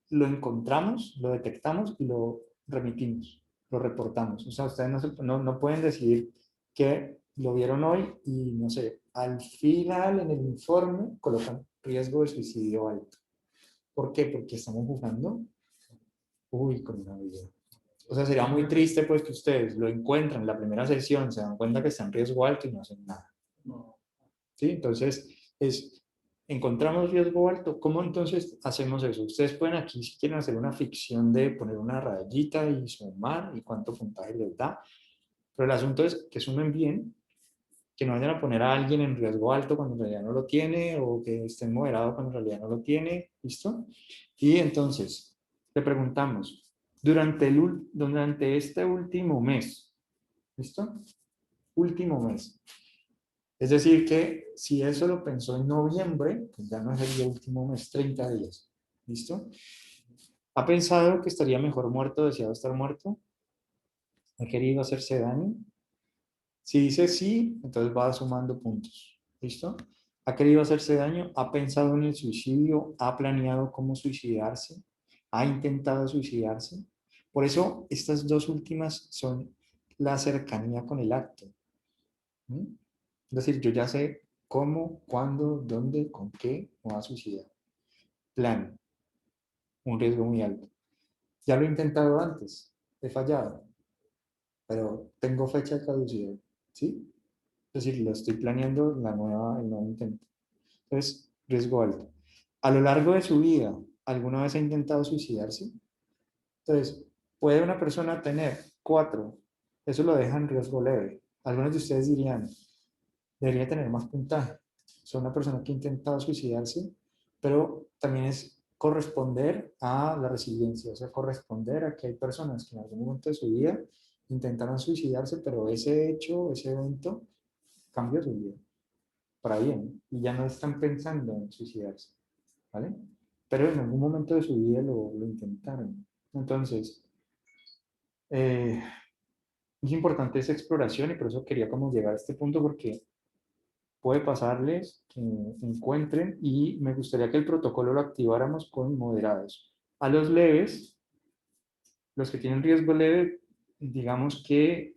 lo encontramos, lo detectamos y lo remitimos, lo reportamos. O sea, ustedes no pueden decir que lo vieron hoy y, no sé, al final en el informe colocan riesgo de suicidio alto. ¿Por qué? Porque estamos jugando, con una vida. O sea, sería muy triste pues que ustedes lo encuentran en la primera sesión, se dan cuenta que está en riesgo alto y no hacen nada. ¿Sí? Entonces, encontramos riesgo alto. ¿Cómo entonces hacemos eso? Ustedes pueden aquí, si quieren hacer una ficción de poner una rayita y sumar y cuánto puntaje les da. Pero el asunto es que sumen bien, que no vayan a poner a alguien en riesgo alto cuando en realidad no lo tiene o que esté moderado cuando en realidad no lo tiene. ¿Listo? Y entonces, le preguntamos, durante este último mes, ¿listo? Último mes. Es decir, que si eso lo pensó en noviembre, pues ya no sería último mes, 30 días. ¿Listo? ¿Ha pensado que estaría mejor muerto, deseado estar muerto? ¿Ha querido hacerse daño? Si dice sí, entonces va sumando puntos. ¿Listo? ¿Ha querido hacerse daño? ¿Ha pensado en el suicidio? ¿Ha planeado cómo suicidarse? ¿Ha intentado suicidarse? Por eso, estas dos últimas son la cercanía con el acto. ¿Mm? Es decir, yo ya sé cómo, cuándo, dónde, con qué me va a suicidar. Plan, un riesgo muy alto. Ya lo he intentado antes, he fallado, pero tengo fecha de caducidad, ¿sí? Es decir, lo estoy planeando el nuevo intento. Entonces, riesgo alto. A lo largo de su vida, ¿alguna vez ha intentado suicidarse? Entonces, puede una persona tener 4, eso lo deja en riesgo leve. Algunos de ustedes dirían, debería tener más puntaje. Son una persona que ha intentado suicidarse, pero también es corresponder a la resiliencia, o sea, corresponder a que hay personas que en algún momento de su vida intentaron suicidarse, pero ese hecho, ese evento, cambió su vida para bien y ya no están pensando en suicidarse, ¿vale? Pero en algún momento de su vida lo intentaron. Entonces, eh, es importante esa exploración y por eso quería como llegar a este punto porque puede pasarles que encuentren y me gustaría que el protocolo lo activáramos con moderados. A los leves, los que tienen riesgo leve, digamos que,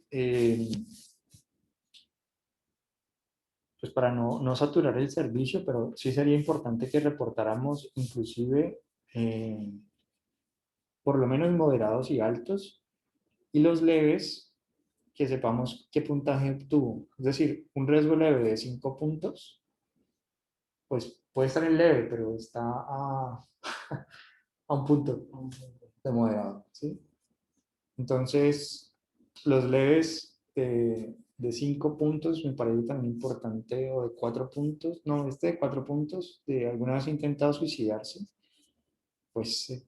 pues para no saturar el servicio, pero sí sería importante que reportáramos inclusive por lo menos moderados y altos, y los leves que sepamos qué puntaje obtuvo. Es decir, un riesgo leve de 5 puntos, pues puede estar en leve, pero está a un punto de moderado, ¿sí? Entonces, los leves de 5 puntos me parece también importante, o de 4 puntos, no, este de 4 puntos, de alguna vez ha intentado suicidarse, pues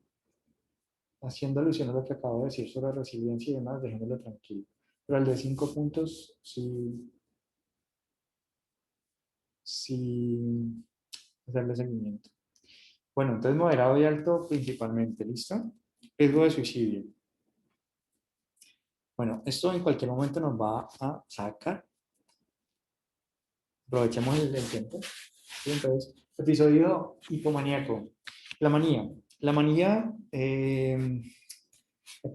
haciendo alusión a lo que acabo de decir sobre resiliencia y demás, dejémoslo tranquilo. Pero el de 5 puntos, sí, sí, hacerle seguimiento. Bueno, entonces moderado y alto principalmente, ¿listo? Riesgo de suicidio. Bueno, esto en cualquier momento nos va a sacar. Aprovechemos el tiempo. ¿Sí? Entonces, episodio hipomaníaco. La manía. La manía, aquí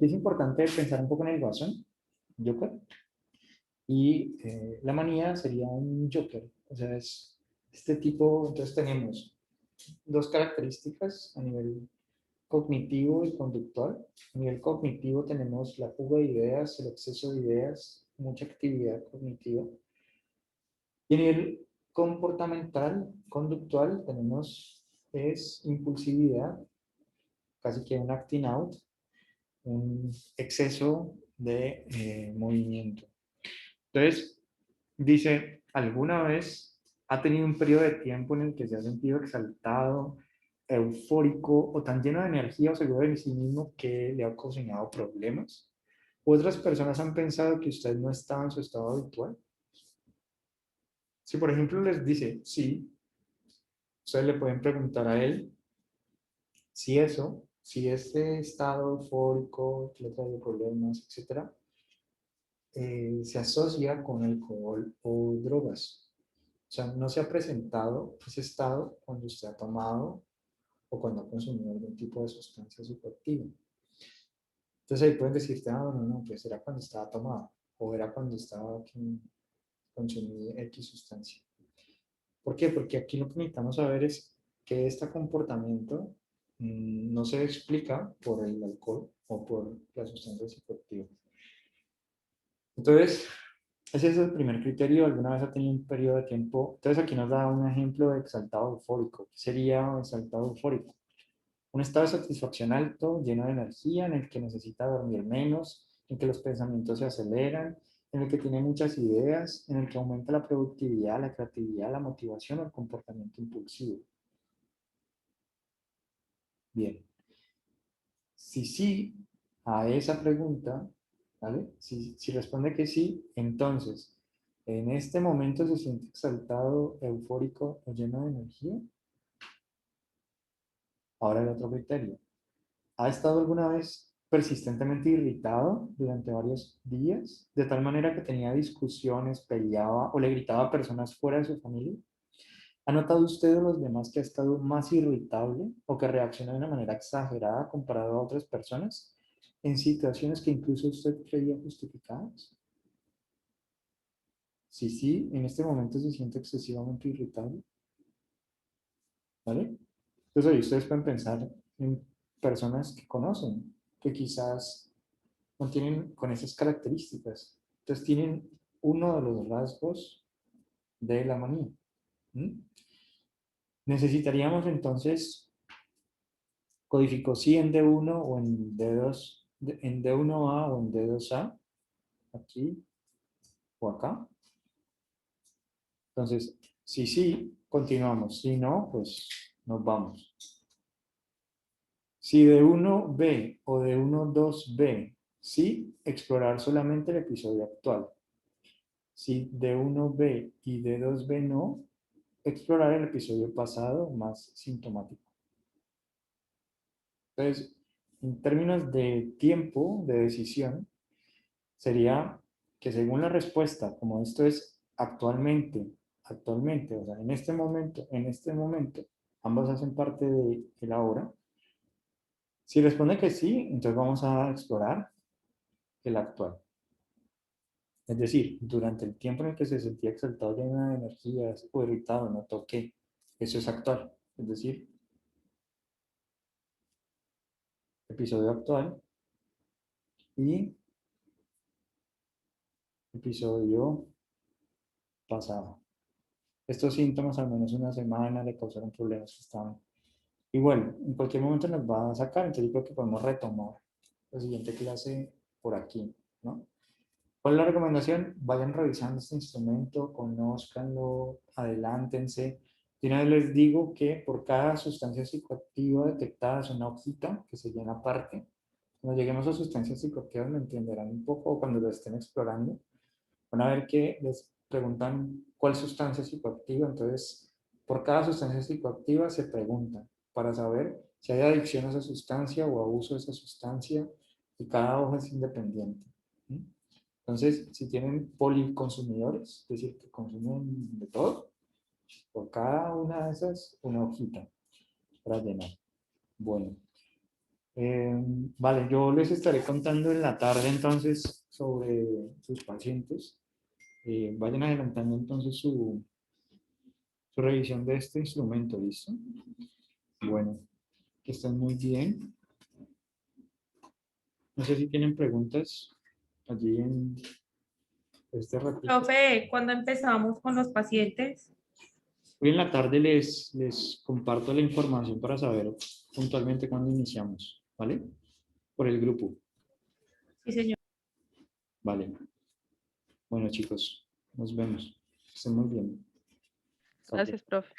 es importante pensar un poco en el guasón, Joker. Y la manía sería un Joker. O sea, es este tipo, entonces tenemos dos características a nivel cognitivo y conductual. A nivel cognitivo tenemos la fuga de ideas, el exceso de ideas, mucha actividad cognitiva. Y a nivel comportamental, conductual, tenemos es impulsividad, casi que un acting out, un exceso de movimiento. Entonces, dice, ¿alguna vez ha tenido un periodo de tiempo en el que se ha sentido exaltado, eufórico o tan lleno de energía o seguro de sí mismo que le ha ocasionado problemas? ¿Otras personas han pensado que usted no estaba en su estado habitual? Si, por ejemplo, les dice sí, ustedes le pueden preguntar a él si eso, si este estado eufórico, que le trae problemas, etcétera, se asocia con alcohol o drogas. O sea, no se ha presentado ese estado cuando usted ha tomado o cuando ha consumido algún tipo de sustancia psicoactiva. Entonces ahí pueden decirte, no, pues era cuando estaba tomado o era cuando estaba consumiendo X sustancia. ¿Por qué? Porque aquí lo que necesitamos saber es que este comportamiento no se explica por el alcohol o por la sustancia psicoactiva. Entonces, ese es el primer criterio. ¿Alguna vez ha tenido un periodo de tiempo? Entonces aquí nos da un ejemplo de exaltado eufórico. ¿Qué sería un exaltado eufórico? Un estado de satisfacción alto, lleno de energía, en el que necesita dormir menos, en que los pensamientos se aceleran, en el que tiene muchas ideas, en el que aumenta la productividad, la creatividad, la motivación o el comportamiento impulsivo. Bien. Si sí a esa pregunta, ¿vale? Si responde que sí, entonces, ¿en este momento se siente exaltado, eufórico o lleno de energía? Ahora el otro criterio. ¿Ha estado alguna vez persistentemente irritado durante varios días? De tal manera que tenía discusiones, peleaba o le gritaba a personas fuera de su familia. ¿Ha notado usted de los demás que ha estado más irritable o que reacciona de una manera exagerada comparado a otras personas en situaciones que incluso usted creía justificadas? Sí, en este momento se siente excesivamente irritable. ¿Vale? Entonces, ahí ustedes pueden pensar en personas que conocen, que quizás no tienen con esas características. Entonces, tienen uno de los rasgos de la manía. ¿Mm? Necesitaríamos entonces codificó sí en D1 o en D2, en D1A o en D2A, aquí o acá. Entonces, si sí, continuamos. Si no, pues nos vamos. Si D1B o D12B, sí, explorar solamente el episodio actual. Si D1B y D2B no, explorar el episodio pasado más sintomático. Entonces, en términos de tiempo de decisión, sería que según la respuesta, como esto es actualmente, o sea, en este momento, ambos hacen parte de el ahora. Si responde que sí, entonces vamos a explorar el actual. Es decir, durante el tiempo en el que se sentía exaltado, lleno de energías o irritado, notó que eso es actual. Es decir, episodio actual y episodio pasado. Estos síntomas, al menos una semana, le causaron problemas que estaban. Y bueno, en cualquier momento nos va a sacar, entonces yo creo que podemos retomar la siguiente clase por aquí, ¿no? ¿Cuál es la recomendación? Vayan revisando este instrumento, conózcanlo, adelántense. Y una vez les digo que por cada sustancia psicoactiva detectada es una hojita que se llena aparte. Cuando lleguemos a sustancias psicoactivas me entenderán un poco, o cuando lo estén explorando, van a ver que les preguntan cuál sustancia psicoactiva, entonces por cada sustancia psicoactiva se preguntan para saber si hay adicción a esa sustancia o abuso de esa sustancia, y cada hoja es independiente. ¿Sí? Entonces, si tienen policonsumidores, es decir, que consumen de todo, por cada una de esas, una hojita para llenar. Bueno, vale, yo les estaré contando en la tarde entonces sobre sus pacientes. Vayan adelantando entonces su revisión de este instrumento, ¿listo? Bueno, que estén muy bien. No sé si tienen preguntas allí en este ratito. Profe, ¿cuándo empezamos con los pacientes? Hoy en la tarde les comparto la información para saber puntualmente cuándo iniciamos, ¿vale? Por el grupo, Sí, señor. ¿vale? Bueno, chicos, nos vemos. Que estén muy bien. Hasta luego. Gracias, profe.